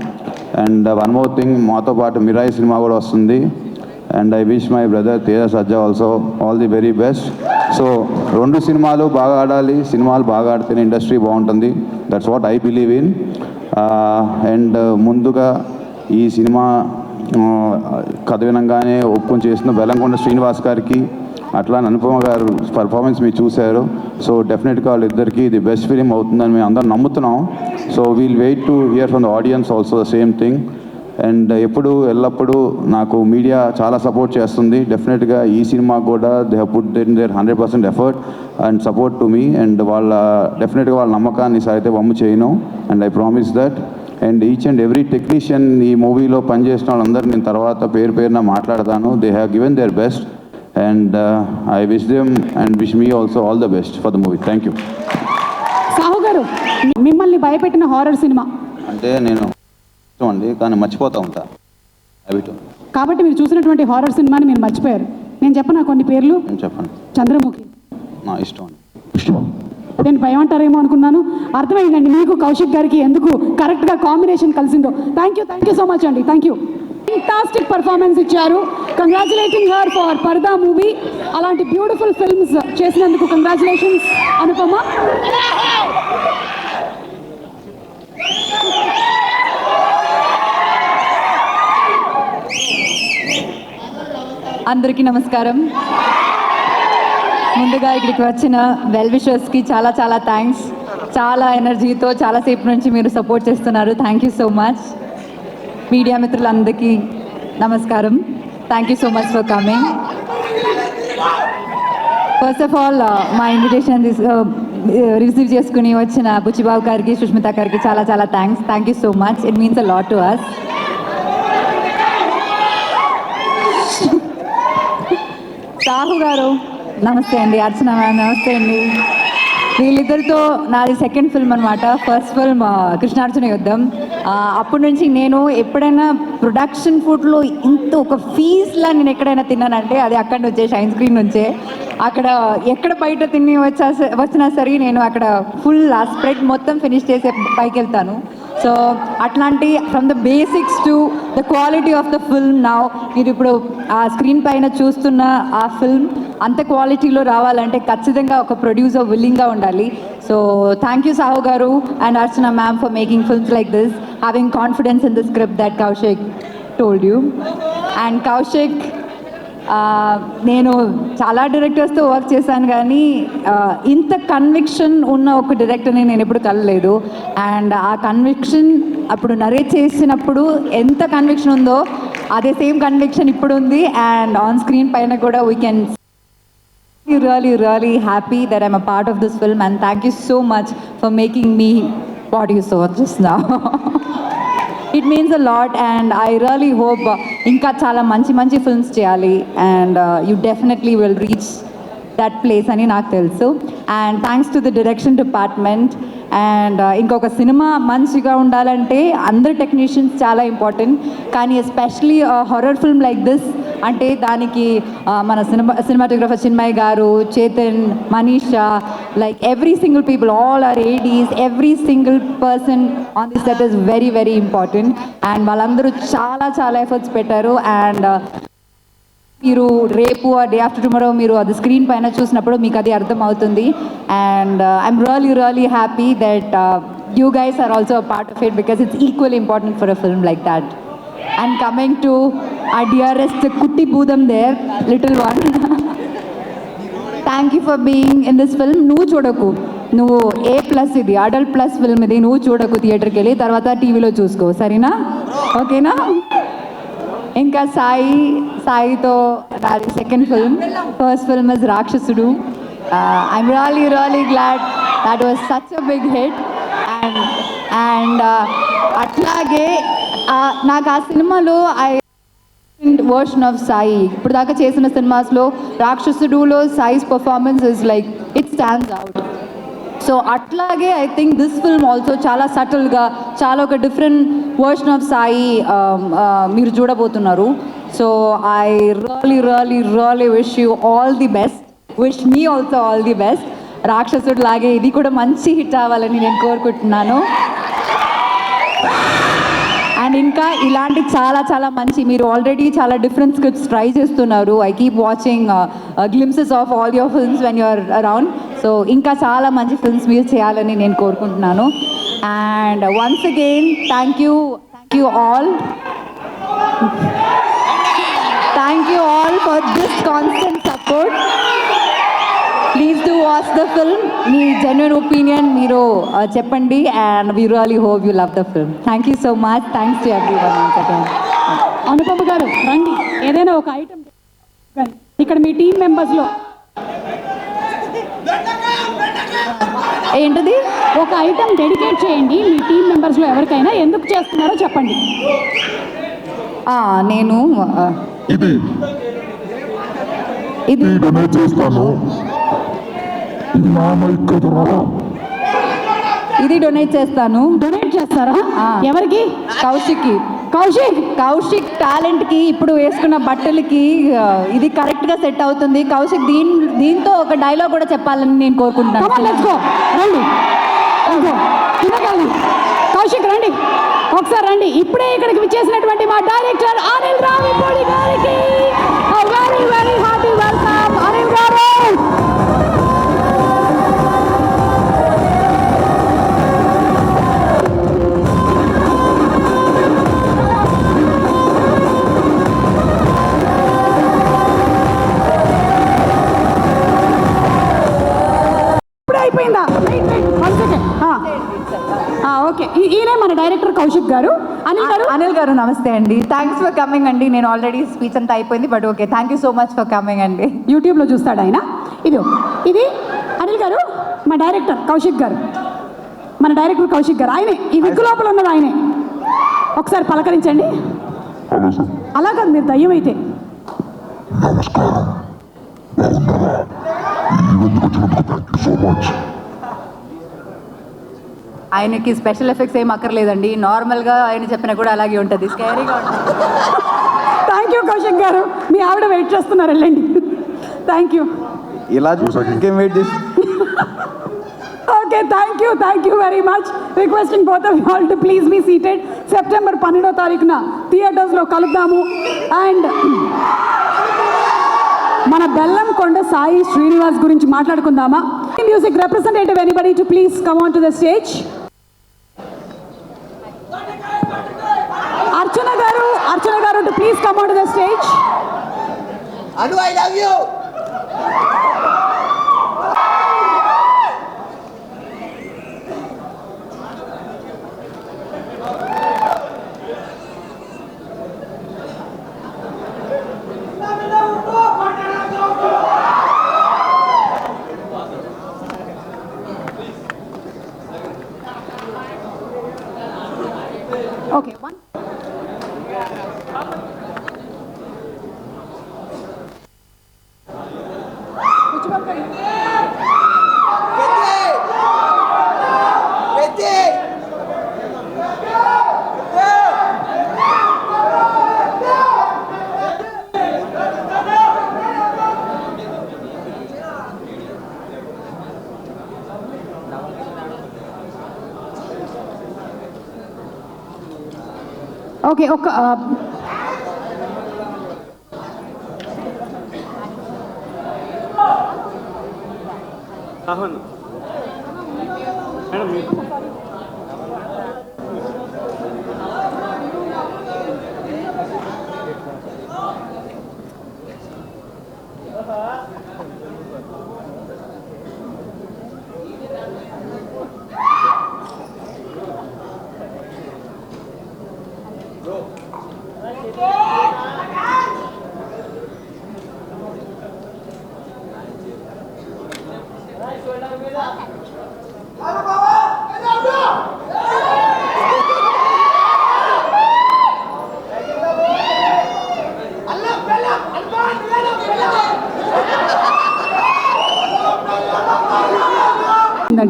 అండ్ వన్ మోర్ థింగ్, మాతో పాటు మిరాయి సినిమా కూడా వస్తుంది. And I wish my brother Teja Sajja also all the very best. So 2 సినిమాలు బాగా ఆడాలి. సినిమాలు బాగా ఆడితేనే ఇండస్ట్రీ బాగుంటుంది. That's what I believe in. And ముందుగా ఈ సినిమా కథ వినంగానే ఒప్పుకొని చేసిన బెల్లంకొండ శ్రీనివాస్ గారికి, అట్లా అనుపమ గారు పర్ఫార్మెన్స్ మీరు చూశారు. సో డెఫినెట్గా వాళ్ళిద్దరికీ ఇది బెస్ట్ ఫిలిం అవుతుందని మేము అందరం నమ్ముతున్నాం. So we'll wait to hear from the audience also the same thing. And ఎల్లప్పుడూ నాకు మీడియా చాలా సపోర్ట్ చేస్తుంది. డెఫినెట్గా ఈ సినిమా కూడా they have put in there 100% effort and support to me. And డెఫినెట్గా వాళ్ళ నమ్మకాన్ని అయితే వమ్ము చేయను. And I promise that. And each and every technician ఈ మూవీలో పనిచేసిన వాళ్ళందరూ నేను తర్వాత పేరున మాట్లాడతాను. They have given their best. And I wish them and wish me also all the best for the movie. Thank you. Sahu గారు, మిమ్మల్ని భయపెట్టిన హారర్ సినిమా అంటే నేను అండి, కానీ మర్చిపోతూ ఉంటా హ్యాబిట్. కాబట్టి మీరు చూసినటువంటి హారర్ సినిమాని మీరు మర్చిపోయారు. నేను చెప్పనా కొన్ని పేర్లు? చెప్పండి. చంద్రముఖి నా ఇష్టం అండి. నేను భయం అంటారేమో అనుకున్నాను. అర్థమైందండి మీకు కౌశిక్ గారికి ఎందుకు కరెక్ట్గా కాంబినేషన్ కలిసిందో. థ్యాంక్ యూ సో మచ్ అండి. Thank you. ఫెంటాస్టిక్ పర్ఫార్మెన్స్ ఇచ్చారు. Congratulating her for Parda movie. అలాంటి బ్యూటిఫుల్ ఫిల్మ్స్ చేసినందుకు కంగ్రాచులేషన్స్ అనుపమ. అందరికీ నమస్కారం. ముందుగా ఇక్కడికి వచ్చిన వెల్ విషర్స్కి చాలా చాలా థ్యాంక్స్. చాలా ఎనర్జీతో చాలాసేపు నుంచి మీరు సపోర్ట్ చేస్తున్నారు. Thank you so much. Media మిత్రులందరికీ నమస్కారం. Thank you so much for coming. First of all మా ఇన్విటేషన్ రిసీవ్ చేసుకుని వచ్చిన బుచ్చిబాబు గారికి, సుష్మిత గారికి చాలా చాలా thanks. Thank you so much. It means a lot to us. Sahu గారు నమస్తే అండి, అర్చన మ్యామ్ నమస్తే అండి. వీళ్ళిద్దరితో నాది సెకండ్ ఫిల్మ్ అనమాట. First film Krishnarjuna Yuddham. అప్పటి నుంచి నేను ఎప్పుడైనా ప్రొడక్షన్ ఫుడ్లో ఇంత ఒక ఫీజ్లా నేను ఎక్కడైనా తిన్నానంటే అది అక్కడి నుంచే, షైన్ స్క్రీన్ నుంచే. అక్కడ ఎక్కడ బయట తిని వచ్చినా సరే నేను అక్కడ ఫుల్ ఆ స్ప్రెడ్ మొత్తం ఫినిష్ చేసే పైకి వెళ్తాను. సో అట్లాంటి from the basics to the quality of the film now మీరు ఇప్పుడు ఆ స్క్రీన్ పైన చూస్తున్న ఆ ఫిల్మ్ అంత క్వాలిటీలో రావాలంటే ఖచ్చితంగా ఒక ప్రొడ్యూసర్ విల్లింగ్గా ఉండాలి. సో థ్యాంక్ యూ సాహు గారు and Archana ma'am for making films like this, having confidence in the script that Kaushik told you. And Kaushik, నేను చాలా డైరెక్టర్స్తో వర్క్ చేశాను కానీ ఇంత కన్విక్షన్ ఉన్న ఒక డైరెక్టర్ని నేను ఎప్పుడు కలలేదు. అండ్ ఆ కన్విక్షన్ అప్పుడు నరేట్ చేసినప్పుడు ఎంత కన్విక్షన్ ఉందో అదే సేమ్ కన్విక్షన్ ఇప్పుడు ఉంది. అండ్ ఆన్ స్క్రీన్ పైన కూడా we can really happy that I'm a part of this film, and thank you so much for making me what you saw just now. It means a lot, and I really hope inka chala manchi films cheyali, and you definitely will reach that place ani నాకు తెలుసు. And thanks to the direction department. And ఇంకొక cinema మంచిగా ఉండాలంటే అందరు technicians చాలా important, కానీ especially horror film like this అంటే దానికి మన సినిమాటోగ్రఫర్ చిన్మయ్ గారు, Chetan, Manisha, like every single people, all our ADs, every single person on this set is very very important. And వాళ్ళందరూ చాలా చాలా ఎఫర్ట్స్ పెట్టారు. అండ్ మీరు రేపు డే ఆఫ్టర్ టుమారో మీరు అది స్క్రీన్ పైన చూసినప్పుడు మీకు అది అర్థం అవుతుంది. And I'm really happy that you guys are also a part of it because it's equally important for a film like that. And coming to our dearest Kutti Boodam there, little one. Thank you for being in this film. నువ్వు చూడకు, నువ్వు A+ ఇది adult plus film, ఇది నువ్వు చూడకు థియేటర్కి వెళ్ళి, తర్వాత టీవీలో చూసుకో, సరేనా? ఓకేనా? ఇంకా సాయితో నాది second film. First film is Rakshasudu. I'm really glad that was such a big hit. And అట్లాగే నాకు ఆ సినిమాలో వర్షన్ ఆఫ్ సాయి ఇప్పుడు దాకా చేసిన సినిమాస్లో రాక్షసుడులో Sai's performance is like it stands out. So అట్లాగే I think this film also చాలా సటిల్గా చాలా ఒక డిఫరెంట్ వర్షన్ ఆఫ్ సాయి మీరు చూడబోతున్నారు. So I really wish you all the best, wish me also all the best. రాక్షసుడు లాగే ఇది కూడా మంచి హిట్ అవ్వాలని నేను కోరుకుంటున్నాను. అండ్ ఇంకా ఇలాంటి చాలా చాలా మంచి మీరు ఆల్రెడీ చాలా డిఫరెంట్ స్క్రిప్ట్స్ ట్రై చేస్తున్నారు. I keep watching glimpses of all your films when you're around. So ఇంకా చాలా మంచి ఫిల్మ్స్ మీరు చేయాలని నేను కోరుకుంటున్నాను. And once again thank you all. Thank you all for this constant support. Please do watch the film. మీ genuine opinion మీరు చెప్పండి. And we really hope you love the film. Thank you so much. Thanks to everyone once again. Anupama గారు రండి, ఏదైనా ఒక item ఇక్కడ మీ team మెంబర్స్లో ఏంటిది? ఒక ఐటమ్ డెడికేట్ చేయండి మీ టీం మెంబర్స్లో ఎవరికైనా. ఎందుకు చేస్తున్నారో చెప్పండి. నేను ఇది డొనేట్ చేస్తాను. ఇది నా మైక్ కదరా. ఇది డొనేట్ చేస్తాను. డొనేట్ చేస్తారా? ఎవరికి? కౌశిక్ టాలెంట్కి ఇప్పుడు వేసుకున్న బట్టలకి ఇది కరెక్ట్గా సెట్ అవుతుంది. కౌశిక్ దీంతో ఒక డైలాగ్ కూడా చెప్పాలని నేను కోరుకుంటున్నాను. కౌశిక్ రండి, ఒకసారి రండి. ఇప్పుడే ఇక్కడికి విచ్చేసినటువంటి మా డైరెక్టర్ అనిల్ రావిపూడి గారికి వెరీ హార్టీ వెల్కమ్. అనిల్ గారు అయిపోయిందా? ఓకే, ఈయనే మన డైరెక్టర్ కౌశిక్ గారు. అనిల్ గారు నమస్తే అండి. థ్యాంక్స్ ఫర్ కమింగ్ అండి. నేను ఆల్రెడీ స్పీచ్ అంతా అయిపోయింది, but okay, thank you so much for coming అండి. యూట్యూబ్లో చూస్తాడు ఆయన. ఇది అనిల్ గారు, మా డైరెక్టర్ కౌశిక్ గారు, మన డైరెక్టర్ కౌశిక్ గారు. ఆయనే ఈ విగ్గు లోపల ఉన్నది ఆయనే. ఒకసారి పలకరించండి. అలా కాదు, మీరు దయ్యం అయితే. నమస్కారం, బాగున్నారా? ఈ ఈవెంట్కి వచ్చినందుకు థ్యాంక్ యూ సో మచ్. ఆయనకి స్పెషల్ ఎఫెక్ట్స్ ఏం అక్కర్లేదండి, నార్మల్గా ఆయన చెప్పినా కూడా అలాగే ఉంటుంది, స్కేరీగా ఉంటుంది. థ్యాంక్ యూ కౌశిక్ గారు, మీ ఆవిడ వెయిట్ చేస్తున్నారు, వెళ్ళండి. Thank you. ఇలా చూసాక ఇంకేం వెయిట్ చేసి. Okay, thank you very much. Requesting both of you all to please be seated. September 12వ తారీఖున థియేటర్స్లో కలుద్దాము. అండ్ మన బెల్లంకొండ సాయి శ్రీనివాస్ గురించి మాట్లాడుకుందామా? Music representative anybody to please come on to the stage. Archana గారు to please come on to the stage. Anu, I love you. Okay, one. Okay, ఒక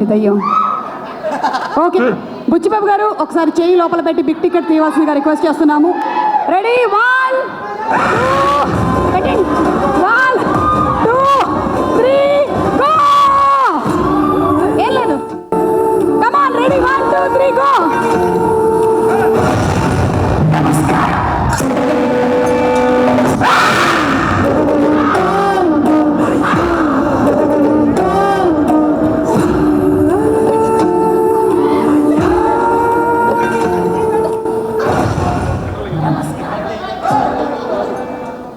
దయ్యం. ఓకే, బుచ్చిబాబు గారు ఒకసారి చేయి లోపల పెట్టి బిగ్ టికెట్ తీయవలసిందిగా రిక్వెస్ట్ చేస్తున్నాము. Ready, 1 2 3 go. ఏం లేదు, కమాన్, రెడీ, 1 2 3 గో.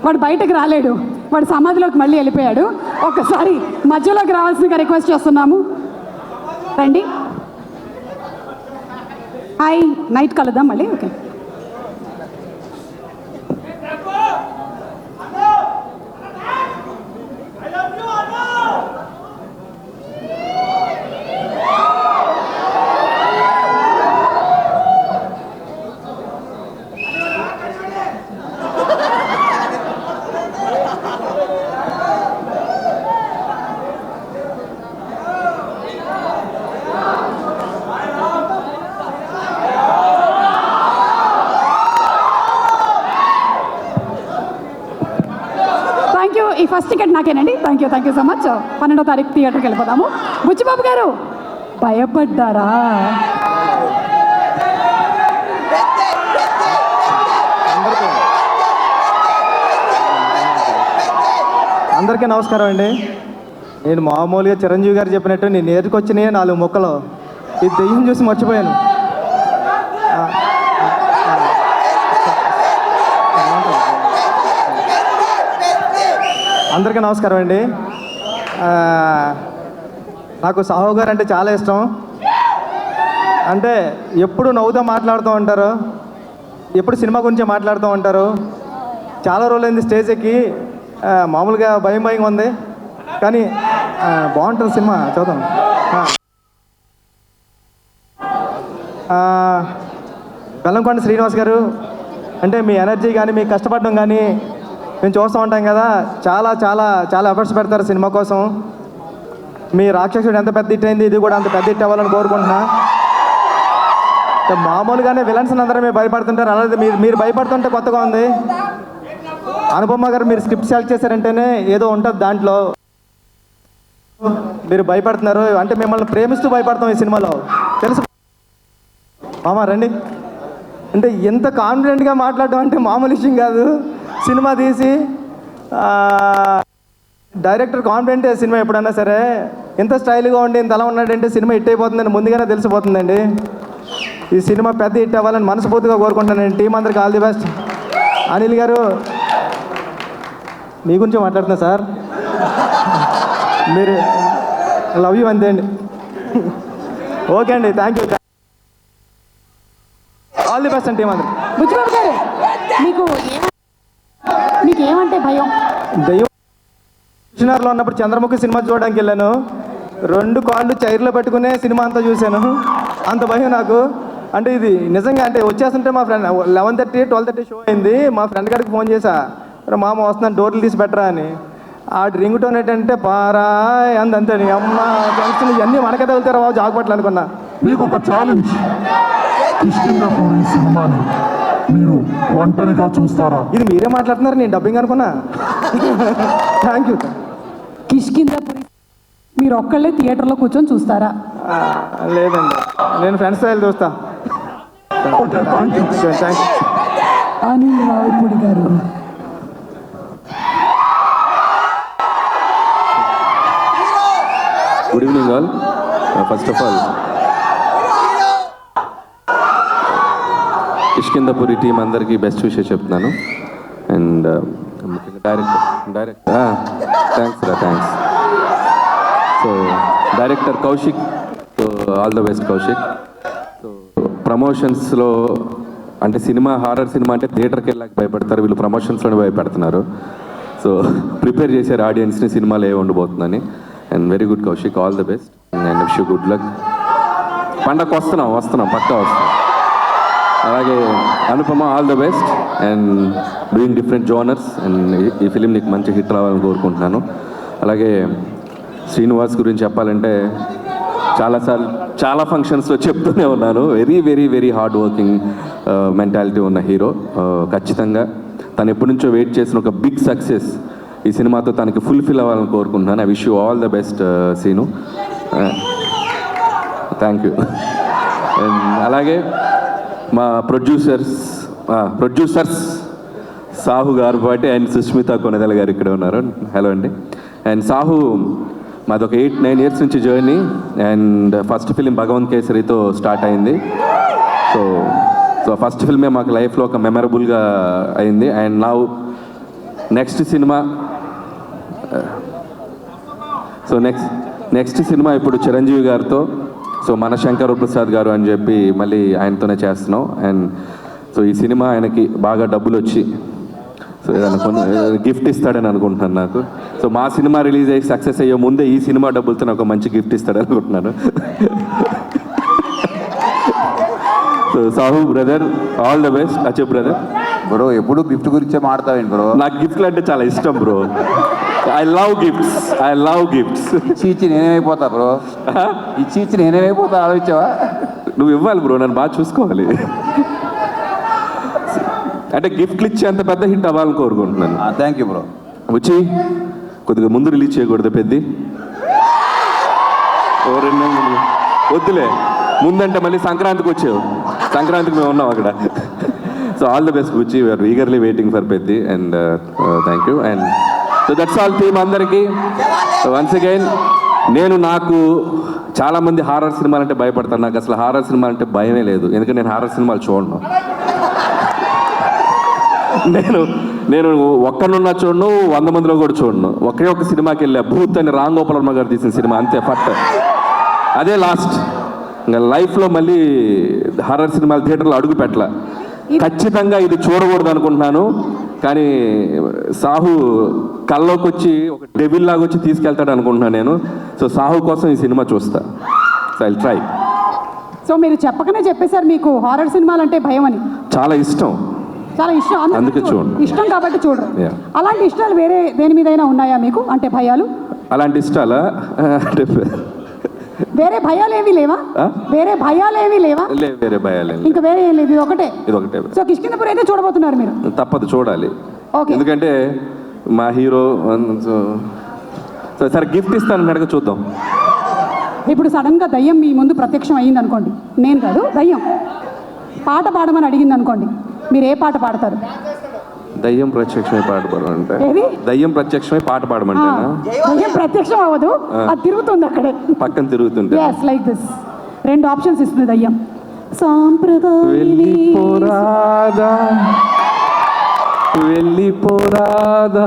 వాడు బయటకు రాలేడు, వాడు సమాధిలోకి మళ్ళీ వెళ్ళిపోయాడు. ఒక్కసారి మధ్యలోకి రావాల్సిందిగా రిక్వెస్ట్ చేస్తున్నాము. రండి. హాయ్, నైట్ కలుద్దాం మళ్ళీ. ఓకే, ఈ ఫస్ట్ టికెట్ నాకేనండి. Thank you so much. 12వ తారీఖు థియేటర్కి వెళ్ళిపోదాము. బుచ్చిబాబు గారు భయపడ్డారా? అందరికీ నమస్కారం అండి. నేను మామూలుగా చిరంజీవి గారు చెప్పినట్టు నేను నేర్చుకొచ్చినాయి 4 మొక్కలు. ఈ దెయ్యం చూసి మర్చిపోయాను. అందరికీ నమస్కారం అండి. నాకు సాహు గారు అంటే చాలా ఇష్టం. అంటే ఎప్పుడు నవ్వుతూ మాట్లాడుతూ ఉంటారు, ఎప్పుడు సినిమా గురించే మాట్లాడుతూ ఉంటారు. చాలా రోజులైంది స్టేజ్ ఎక్కి, మామూలుగా భయం ఉంది, కానీ బాగుంటుంది సినిమా, చూద్దాం. బెల్లంకొండ శ్రీనివాస్ గారు అంటే మీ ఎనర్జీ కానీ, మీ కష్టపడడం కానీ మేము చూస్తూ ఉంటాం కదా, చాలా చాలా చాలా ఎఫర్ట్స్ పెడతారు సినిమా కోసం. మీ రాక్షసుడు ఎంత పెద్ద హిట్ అయింది, ఇది కూడా అంత పెద్ద హిట్ అవ్వాలని కోరుకుంటున్నా. మామూలుగానే విలన్స్ అందరూ మీరు భయపడుతుంటారు, అలాగే మీరు భయపడుతుంటే కొత్తగా ఉంది. అనుపమ గారు మీరు స్క్రిప్ట్ సెలెక్ట్ చేశారంటేనే ఏదో ఉంటుంది దాంట్లో. మీరు భయపడుతున్నారు అంటే మిమ్మల్ని ప్రేమిస్తూ భయపడతాం ఈ సినిమాలో, తెలుసు మామ రండి. అంటే ఎంత కాన్ఫిడెంట్గా మాట్లాడడం అంటే మామూలు విషయం కాదు. సినిమా తీసి డైరెక్టర్ కాన్ఫిడెంట్ సినిమా ఎప్పుడన్నా సరే, ఎంత స్టైల్గా ఉండి ఇంత అలా ఉన్నాడంటే సినిమా హిట్ అయిపోతుందని ముందుగానే తెలిసిపోతుందండి. ఈ సినిమా పెద్ద హిట్ అవ్వాలని మనస్ఫూర్తిగా కోరుకుంటానండి. టీం అందరికి ఆల్ ది బెస్ట్. అనిల్ గారు మీ గురించి మాట్లాడుతున్నా సార్, మీరు లవ్ యూ అంతే అండి. ఓకే అండి, thank you, all the best అండి టీం అందరు. బుచ్చిబాబు గారు మీకు ఏమంటే భయం? దయ్యం మిషనర్లో ఉన్నప్పుడు చంద్రముఖి సినిమా చూడడానికి వెళ్ళాను. 2 కాళ్ళు చైర్లో పెట్టుకునే సినిమా అంతా చూశాను. అంత భయం నాకు. అంటే ఇది నిజంగా అంటే వచ్చేస్తుంటే మా ఫ్రెండ్ 11:30 12:30 షో అయింది. మా ఫ్రెండ్ గారికి ఫోన్ చేశా, మామ వస్తున్నాను డోర్లు తీసి పెట్టరా అని. ఆ రింగ్ టోన్ ఏంటంటే పారా అంతే. అమ్మ తెలుస్తుంది, ఇవన్నీ మనకే తగులుతారా బాబు జాగ్రత్తలు అనుకున్నా. మీకు ఒక ఛాలెంజ్. కిష్కింధపురి సినిమాని మీరు ఒంటరిగా చూస్తారా? ఇది మీరే మాట్లాడుతున్నారు, నేను డబ్బింగ్ అనుకున్నా. Thank you. కిష్కింధపురి మీరు ఒక్కళ్ళే థియేటర్లో కూర్చొని చూస్తారా? లేదండి, నేను ఫ్రెండ్స్ స్టైల్ చూస్తా. Okay, thank you. Thank you. Anil Ravipudi గారు. Good evening all. First of all Kishkindhapuri team అందరికీ బెస్ట్ విషయం చెప్తున్నాను. And director thanks. So director Kaushik, so all the best Kaushik. So ప్రమోషన్స్లో అంటే సినిమా హారర్ సినిమా అంటే థియేటర్కి వెళ్ళాక భయపడతారు, వీళ్ళు ప్రమోషన్స్లోనే భయపెడుతున్నారు. సో ప్రిపేర్ చేశారు ఆడియన్స్ని సినిమాలో ఏ ఉండబోతుందని. And very good Kaushik, all the best and wish you good luck. పండగ వస్తున్నాం పక్కా వస్తున్నాం. అలాగే Anupama, all the best and doing different genres. And ఈ ఫిలిం నీకు మంచి హిట్ రావాలని కోరుకుంటున్నాను. అలాగే శ్రీనివాస్ గురించి చెప్పాలంటే చాలా ఫంక్షన్స్లో చెప్తూనే ఉన్నాను, very very very hard working mentality ఉన్న హీరో. ఖచ్చితంగా తను ఎప్పటి నుంచో వెయిట్ చేసిన ఒక బిగ్ సక్సెస్ ఈ సినిమాతో తనకి ఫుల్ఫిల్ అవ్వాలని కోరుకుంటున్నాను. I wish you all the best Seenu. Thank you. And అలాగే మా ప్రొడ్యూసర్స్ సాహు గారు పాటి అండ్ సుష్మిత కొనదల గారు ఇక్కడ ఉన్నారు. హలో అండి. అండ్ సాహు మాది ఒక 8-9 ఇయర్స్ నుంచి జర్నీ. అండ్ ఫస్ట్ ఫిలిం భగవంత్ కేసరితో స్టార్ట్ అయింది. సో ఫస్ట్ ఫిల్మే మాకు లైఫ్లో ఒక మెమరబుల్గా అయింది. అండ్ నా నెక్స్ట్ సినిమా ఇప్పుడు చిరంజీవి గారితో, సో మన శంకర్ ప్రసాద్ గారు అని చెప్పి మళ్ళీ ఆయనతోనే చేస్తున్నాం. అండ్ సో ఈ సినిమా ఆయనకి బాగా డబ్బులు వచ్చి సో ఏదైనా గిఫ్ట్ ఇస్తాడని అనుకుంటున్నాను నాకు. సో మా సినిమా రిలీజ్ అయ్యి సక్సెస్ అయ్యే ముందే ఈ సినిమా డబ్బులతో నాకు మంచి గిఫ్ట్ ఇస్తాడని అనుకుంటున్నాను. So Sahu brother, all the best. అచ్చే బ్రదర్. బ్రో ఎప్పుడు గిఫ్ట్ గురించే మాట్లాడతావేంటి బ్రో? నాకు గిఫ్ట్లు అంటే చాలా ఇష్టం బ్రో. I love gifts. ఇచ్చి నేనేమైపోతా బ్రో? ఇచ్చి నేనేమైపోతా ఆలోచించావా? నువ్వు ఇవ్వాలి బ్రో, నన్ను బాగా చూసుకోవాలి. అంటే గిఫ్ట్లు ఇచ్చి అంత పెద్ద హిట్ అవ్వాలని కోరుకుంటున్నాను. Thank you bro. వచ్చి కొద్దిగా ముందు రిలీజ్ చేయకూడదు పెద్ది, ఓ 2 నెలలు ముందు వద్దులే. ముందంటే మళ్ళీ సంక్రాంతికి వచ్చావు, సంక్రాంతికి మేము ఉన్నాం అక్కడ. So all the best Buchi, we're eagerly waiting for Peddi. And thank you. And so that's all team అందరికీ. సో వన్స్ అగైన్ నాకు చాలామంది హారర్ సినిమాలు అంటే భయపడతాను. నాకు అసలు హారర్ సినిమా అంటే భయమే లేదు, ఎందుకంటే నేను హారర్ సినిమాలు చూడను. నేను ఒక్కనున్నా చూడను, 100 మందిలో కూడా చూడను. ఒకే ఒక సినిమాకి వెళ్ళా, భూత్ అని రామ్ గోపాల్ వర్మ గారు తీసిన సినిమా, అంతే ఫట్. అదే లాస్ట్. ఇంకా లైఫ్లో మళ్ళీ హారర్ సినిమాలు థియేటర్లో అడుగు పెట్టాల. ఖచ్చితంగా ఇది చూడకూడదు అనుకుంటున్నాను, కానీ సాహు కల్లోకి వచ్చి ఒక డెవిల్ లాగా వచ్చి తీసుకెళ్తాడు అనుకుంటున్నాను నేను. సో సాహు కోసం ఈ సినిమా చూస్తా. So I'll try. సో మీరు చెప్పకనే చెప్పేశారు మీకు హారర్ సినిమాలు అంటే భయం అని. చాలా ఇష్టం. చాలా ఇష్టం అందుకే చూడండి. ఇష్టం కాబట్టి చూడరు. Yeah. అలాంటి ఇష్టాలు వేరే దేని మీదైనా ఉన్నాయా మీకు? అంటే భయాలు అలాంటి ఇష్టాలా అంటే వేరే భయాలు ఏమీ లేవా? వేరే భయాలు ఏమీ లేవా? వేరే భయాలు ఏం ఇంకా వేరే ఏం లేదు, ఇది ఒకటే. ఇది ఒకటే. సో కిష్కింధపురి అయితే చూడబోతున్నారు మీరు? తప్పదు, చూడాలి. ఓకే. ఎందుకంటే మా హీరో సరే గిఫ్ట్ ఇస్తాను అడగ, చూద్దాం. ఇప్పుడు సడన్గా దయ్యం మీ ముందు ప్రత్యక్షం అయ్యింది అనుకోండి, నేను కాదు దయ్యం పాట పాడమని అడిగింది అనుకోండి, మీరు ఏ పాట పాడతారు? దయ్యం ప్రత్యక్షమై పాట పాడమంటే ఏది? దయ్యం ప్రత్యక్షమై పాట పాడమంటేనా? దయ్యం ప్రత్యక్షం అవ్వదు, అది తిరుగుతుంది అక్కడే, పక్కన తిరుగుతుంటే. yes like this. రెండు ఆప్షన్స్ ఇస్తుంది దయ్యం. సాంప్రదాయ వెళ్ళిపోరాదా వెళ్ళిపోరాదా.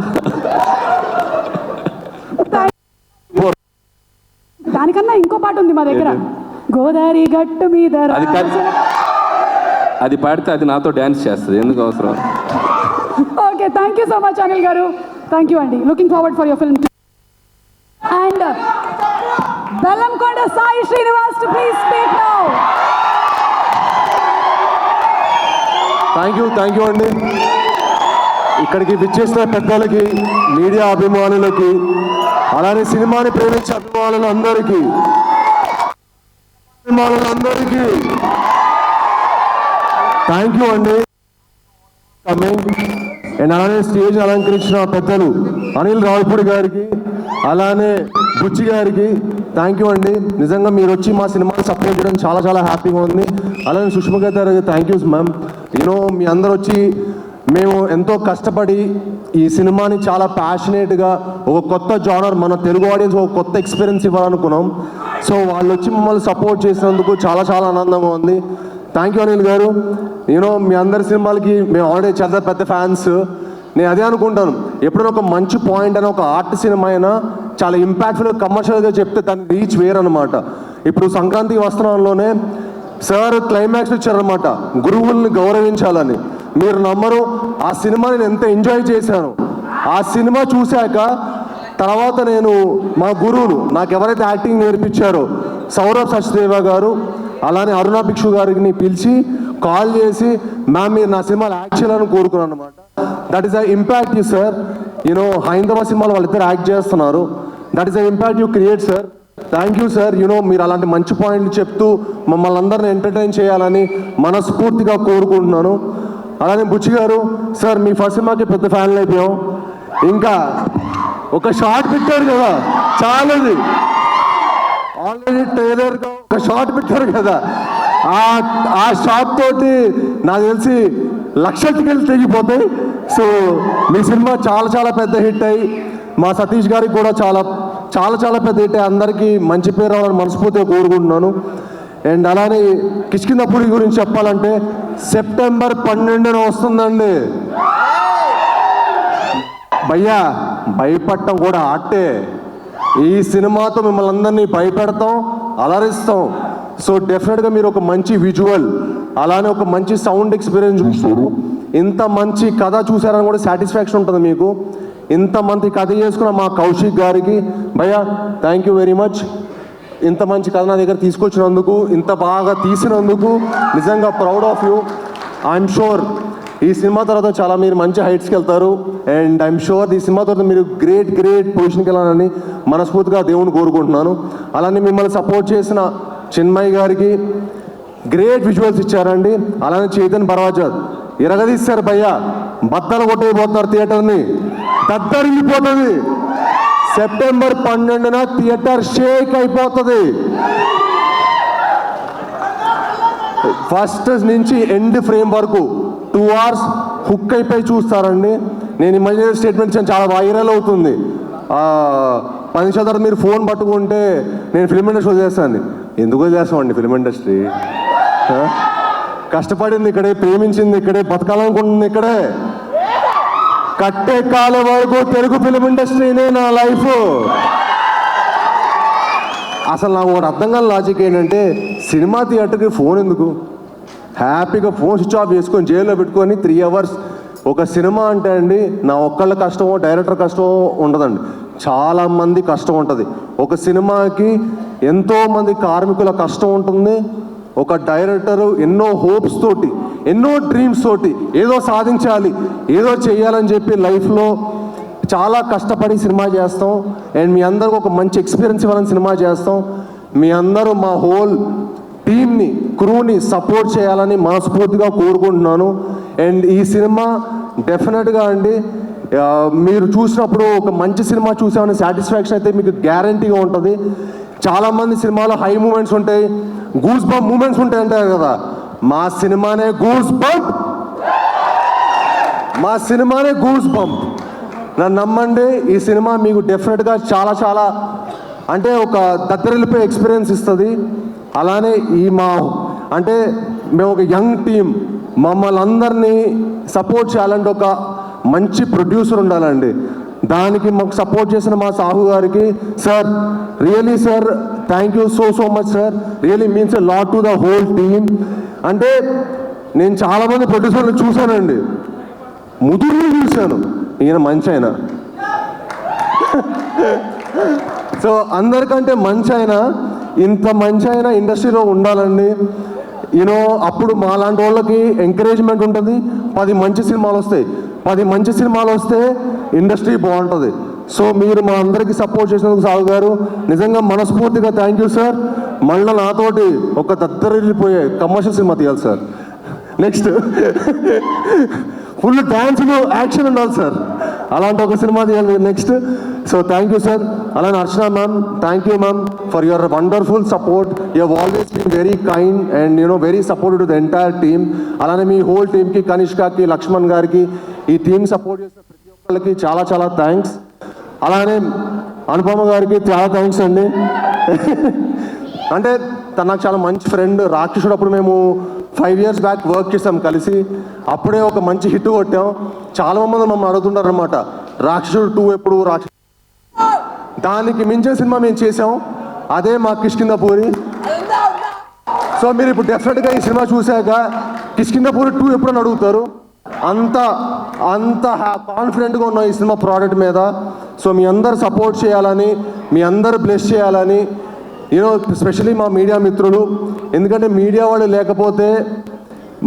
దానికన్నా ఇంకో పాట ఉంది మా దగ్గర, గోదావరి గట్టు మీద అది అది పాడితే అది నాతో డ్యాన్స్ చేస్తుంది, ఎందుకు అవసరం? Okay, thank you so much Anil గారు, థ్యాంక్ యూ అండి. Looking forward for your film. And Bellamkonda Sai Srinivas to please speak now. Thank you అండి. ఇక్కడికి విచ్చేసిన పెద్దలకి, మీడియా అభిమానులకి, అలానే సినిమాని ప్రేమించే అభిమానులందరికీ థ్యాంక్ యూ అండి. కమింగ్ అండ్ అలానే స్టేజ్ అలంకరించిన పెద్దలు అనిల్ రావుపూడి గారికి, అలానే బుచ్చి గారికి థ్యాంక్ యూ అండి. నిజంగా మీరు వచ్చి మా సినిమాని సపోర్ట్ చేయడం చాలా చాలా హ్యాపీగా ఉంది. అలానే సుష్మా గారికి థ్యాంక్ యూ మ్యామ్. యూనో మీ అందరు వచ్చి, మేము ఎంతో కష్టపడి ఈ సినిమాని చాలా ప్యాషనేట్గా ఒక కొత్త జానర్, మన తెలుగు ఆడియన్స్ ఒక కొత్త ఎక్స్పీరియన్స్ ఇవ్వాలనుకున్నాం. సో వాళ్ళు వచ్చి మమ్మల్ని సపోర్ట్ చేసినందుకు చాలా చాలా ఆనందంగా ఉంది. థ్యాంక్ యూ అనిల్ గారు. యూనో మీ అందరి సినిమాలకి మేము ఆల్రెడీ చాలా పెద్ద ఫ్యాన్స్. నేను అదే అనుకుంటాను, ఎప్పుడైనా ఒక మంచి పాయింట్ అని ఒక ఆర్ట్ సినిమా అయినా చాలా ఇంపాక్ట్ఫుల్గా కమర్షియల్గా చెప్తే దాని రీచ్ వేరనమాట. ఇప్పుడు సంక్రాంతి వస్త్రంలోనే సార్ క్లైమాక్స్ ఇచ్చారనమాట, గురువుల్ని గౌరవించాలని. మీరు నమ్మరు, ఆ సినిమా నేను ఎంత ఎంజాయ్ చేశాను. ఆ సినిమా చూశాక తర్వాత నేను మా గురువులు నాకు ఎవరైతే యాక్టింగ్ నేర్పించారో సౌరభ్ సచ్దేవ గారు, అలానే అరుణ భిక్షు గారిని పిలిచి కాల్ చేసి, మ్యామ్ మీరు నా సినిమాలో యాక్ట్ చేయాలని కోరుకున్నాను అనమాట. That is the impact you sir. You know హైందవ సినిమాలో వాళ్ళిద్దరు యాక్ట్ చేస్తున్నారు. That is the impact you create sir. Thank you sir. You know మీరు అలాంటి మంచి పాయింట్లు చెప్తూ మమ్మల్ని అందరిని ఎంటర్టైన్ చేయాలని మనస్ఫూర్తిగా కోరుకుంటున్నాను. అలానే బుచ్చి గారు సార్, మీ ఫస్ట్ సినిమాకి పెద్ద ఫ్యాన్లు అయిపోయాం. ఇంకా ఒక షార్ట్ పెట్టారు కదా, చాలది. ఆల్రెడీ ట్రైలర్గా ఒక షార్ట్ పెట్టారు కదా, ఆ షార్ట్ తోటి నాకు తెలిసి లక్షల టికెట్లు తెగిపోతాయి. సో మీ సినిమా చాలా చాలా పెద్ద హిట్ అయ్యి, మా సతీష్ గారికి కూడా చాలా చాలా చాలా పెద్ద హిట్ అయ్యి అందరికీ మంచి పేరు రావాలని మనస్ఫూర్తిగా కోరుకుంటున్నాను. అండ్ అలానే కిష్కింధపురి గురించి చెప్పాలంటే సెప్టెంబర్ 12న వస్తుందండి. భయ్యా భయపడటం కూడా ఆటే. ఈ సినిమాతో మిమ్మల్ని అందరినీ భయపెడతాం, అలరిస్తాం. సో డెఫినెట్గా మీరు ఒక మంచి విజువల్, అలానే ఒక మంచి సౌండ్ ఎక్స్పీరియన్స్ చూస్తారు. ఇంత మంచి కథ చూసారని కూడా సాటిస్ఫాక్షన్ ఉంటుంది మీకు. ఇంత మంచి కథ చేసుకున్న మా కౌశిక్ గారికి భయ్యా థ్యాంక్ యూ వెరీ మచ్. ఇంత మంచి కథ నా దగ్గర తీసుకొచ్చినందుకు, ఇంత బాగా తీసినందుకు నిజంగా proud of you. I'm sure ఈ సినిమా తర్వాత చాలా మీరు మంచి హైట్స్కి వెళ్తారు. అండ్ ఐఎమ్ షూర్ ఈ సినిమా తర్వాత మీరు గ్రేట్ పొజిషన్కి వెళ్ళాలని మనస్ఫూర్తిగా దేవుని కోరుకుంటున్నాను. అలానే మిమ్మల్ని సపోర్ట్ చేసిన చిన్మయ్ గారికి గ్రేట్ విజువల్స్ ఇచ్చారండి. అలానే చైతన్ బర్వాజర్ ఇరగదీస్తారు భయ్యా, బద్దలు కొట్టేయబోతున్నారు థియేటర్ని, దద్దరిల్లిపోతుంది. సెప్టెంబర్ 12న థియేటర్ షేక్ అయిపోతుంది. ఫస్ట్ నుంచి ఎండ్ ఫ్రేమ్ వరకు 2 hours హుక్ అయిపోయి చూస్తారండి. నేను ఈ మధ్య స్టేట్మెంట్స్ చాలా వైరల్ అవుతుంది. 10 నిమిషాల తర్వాత మీరు ఫోన్ పట్టుకుంటే నేను ఫిల్మ్ ఇండస్ట్రీ వదిలేస్తాను. ఎందుకో చేస్తామండి ఫిల్మ్ ఇండస్ట్రీ, కష్టపడింది ఇక్కడే, ప్రేమించింది ఇక్కడే, బతకాలనుకుంటుంది ఇక్కడే. కట్టే కాలం వరకు తెలుగు ఫిల్మ్ ఇండస్ట్రీనే నా లైఫ్. అసలు నాకు ఒకటి అర్థం కాని లాజిక్ ఏంటంటే, సినిమా థియేటర్కి ఫోన్ ఎందుకు? హ్యాపీగా ఫోన్ స్విచ్ ఆఫ్ చేసుకొని జైల్లో పెట్టుకొని 3 hours ఒక సినిమా అంటే అండి, నా ఒక్కళ్ళ కష్టమో డైరెక్టర్ కష్టమో ఉండదండి, చాలామంది కష్టం ఉంటుంది. ఒక సినిమాకి ఎంతోమంది కార్మికుల కష్టం ఉంటుంది, ఒక డైరెక్టరు ఎన్నో హోప్స్ తోటి, ఎన్నో డ్రీమ్స్ తోటి ఏదో సాధించాలి, ఏదో చేయాలని చెప్పి లైఫ్లో చాలా కష్టపడి సినిమా చేస్తాం. అండ్ మీ అందరికి ఒక మంచి ఎక్స్పీరియన్స్ ఇవ్వాలని సినిమా చేస్తాం. మీ అందరూ మా హోల్ టీమ్ని, క్రూని సపోర్ట్ చేయాలని మనస్ఫూర్తిగా కోరుకుంటున్నాను. అండ్ ఈ సినిమా డెఫినెట్గా అండి మీరు చూసినప్పుడు ఒక మంచి సినిమా చూసామనే సాటిస్ఫాక్షన్ అయితే మీకు గ్యారంటీగా ఉంటుంది. చాలామంది సినిమాలో హై మూమెంట్స్ ఉంటాయి, గూస్ బంప్ మూమెంట్స్ ఉంటాయి అంటారు కదా, మా సినిమానే గూస్ బంప్, మా సినిమానే గూస్ బంప్. నన్ను నమ్మండి, ఈ సినిమా మీకు డెఫినెట్గా చాలా చాలా అంటే ఒక దత్తరిల్లిపోయే ఎక్స్పీరియన్స్ ఇస్తుంది. అలానే ఈ అంటే మేము ఒక యంగ్ టీం, మమ్మల్ని అందరినీ సపోర్ట్ చేయాలంటే ఒక మంచి ప్రొడ్యూసర్ ఉండాలండి. దానికి మాకు సపోర్ట్ చేసిన మా సాహు గారికి sir, really sir thank you so much sir, really means a lot to the whole team. అంటే నేను చాలామంది ప్రొడ్యూసర్లు చూశానండి, ముదురుని చూశాను, ఈయన మంచి ఆయన. సో అందరికంటే మంచి అయినా, ఇంత మంచి అయినా ఇండస్ట్రీలో ఉండాలండి. యూనో అప్పుడు మా లాంటి వాళ్ళకి ఎంకరేజ్మెంట్ ఉంటుంది, 10 మంచి సినిమాలు వస్తాయి. 10 మంచి సినిమాలు వస్తే ఇండస్ట్రీ బాగుంటుంది. సో మీరు మా అందరికీ సపోర్ట్ చేసినందుకు సాగు గారు నిజంగా మనస్ఫూర్తిగా థ్యాంక్ యూ సార్. మళ్ళీ నాతోటి ఒక దత్తరిల్లిపోయే కమర్షియల్ సినిమా తీయాలి సార్. నెక్స్ట్ ఫుల్ డ్యాన్స్లు, యాక్షన్ ఉండాలి సార్, అలాంటి ఒక సినిమా తీయాలి next. So thank you sir. అలానే Archana ma'am, thank you ma'am for your wonderful support. You have always been very kind and very supportive to the entire team. అలానే మీ whole టీమ్కి, కనిష్కకి, లక్ష్మణ్ గారికి, ఈ టీమ్ సపోర్ట్ చేసిన ప్రతి ఒక్కరికి చాలా చాలా థ్యాంక్స్. అలానే అనుపమ గారికి చాలా థ్యాంక్స్ అండి. అంటే తను నాకు చాలా మంచి ఫ్రెండ్. రాక్షసుడు అప్పుడు మేము 5 years బ్యాక్ వర్క్ చేసాం కలిసి, అప్పుడే ఒక మంచి హిట్ కొట్టాం. చాలా మంది మమ్మల్ని అడుగుతున్నారు అనమాట, రాక్షసుడు 2 ఎప్పుడు, దానికి మించిన సినిమా మేము చేసాం, అదే మా కిష్కింధపూరి. సో మీరు ఇప్పుడు డెఫినెట్గా ఈ సినిమా చూశాక కిష్కింధపూరి 2 ఎప్పుడు అని అడుగుతారు. అంత కాన్ఫిడెంట్గా ఉన్నాం ఈ సినిమా ప్రోడక్ట్ మీద. సో మీ అందరు సపోర్ట్ చేయాలని, మీ అందరు బ్లెస్ చేయాలని, స్పెషలీ మా మీడియా మిత్రులు. ఎందుకంటే మీడియా వాళ్ళు లేకపోతే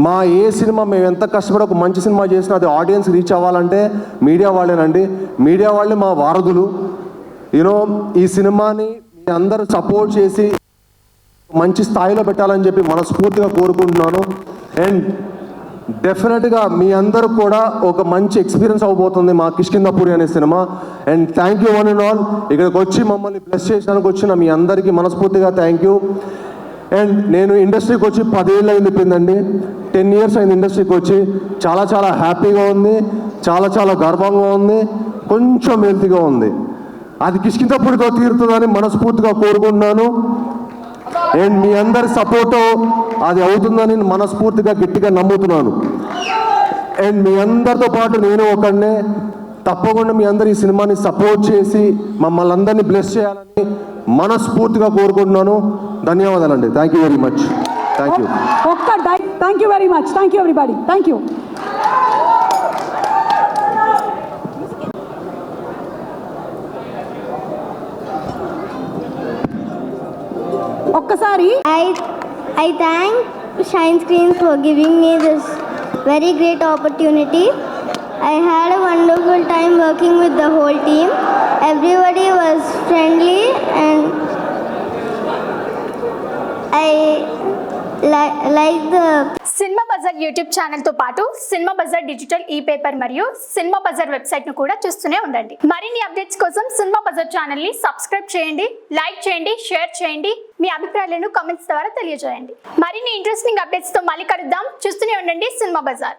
మా ఏ సినిమా మేము ఎంత కష్టపడి ఒక మంచి సినిమా చేసినా అది ఆడియన్స్ రీచ్ అవ్వాలంటే మీడియా వాళ్ళేనండి. మీడియా వాళ్ళే మా వారధులు. ఈ సినిమాని మీ అందరూ సపోర్ట్ చేసి మంచి స్థాయిలో పెట్టాలని చెప్పి మనస్ఫూర్తిగా కోరుకుంటున్నాను. అండ్ డెఫినెట్గా మీ అందరూ కూడా ఒక మంచి ఎక్స్పీరియన్స్ అవ్వబోతుంది మా కిష్కింధపూరి అనే cinema. And thank you one and all. ఇక్కడికి వచ్చి మమ్మల్ని బ్లెస్ చేసినందుకు వచ్చిన మీ అందరికీ మనస్ఫూర్తిగా థ్యాంక్ యూ. అండ్ నేను ఇండస్ట్రీకి వచ్చి 10 ఏళ్ళు అయిపోయిందండి, 10 years అయింది ఇండస్ట్రీకి వచ్చి. చాలా చాలా హ్యాపీగా ఉంది, చాలా చాలా గర్వంగా ఉంది, కొంచెం హెల్తీగా ఉంది. అది కిష్కింధపూరితో తీరుతుందని మనస్ఫూర్తిగా కోరుకుంటున్నాను. అండ్ మీ అందరి సపోర్టు అది అవుతుందని మనస్ఫూర్తిగా గట్టిగా నమ్ముతున్నాను. అండ్ మీ అందరితో పాటు నేను ఒకడినే. తప్పకుండా మీ అందరు ఈ సినిమాని సపోర్ట్ చేసి మమ్మల్ని అందరినీ బ్లెస్ చేయాలని మనస్ఫూర్తిగా కోరుకుంటున్నాను. ధన్యవాదాలండి. Thank you very much. Thank you. Thank you very much. Thank you everybody. Thank you. ఒక్కసారి I thank Shine Screens for giving me this very great opportunity. I had a wonderful time working with the whole team. Everybody was friendly and I like the Cinema Bazaar YouTube channel తో పాటు Cinema Bazaar digital e paper మరియు Cinema Bazaar website ను కూడా చూస్తూనే ఉండండి. మరిన్ని updates కోసం Cinema Bazaar channel ని సబ్స్క్రైబ్ చేయండి, లైక్ చేయండి, షేర్ చేయండి, మీ అభిప్రాయాలను కామెంట్స్ ద్వారా తెలియజేయండి. మరిన్ని ఇంట్రెస్టింగ్ అప్డేట్స్ తో మళ్ళీ కలుద్దాం. చూస్తూనే ఉండండి సినిమా బజార్.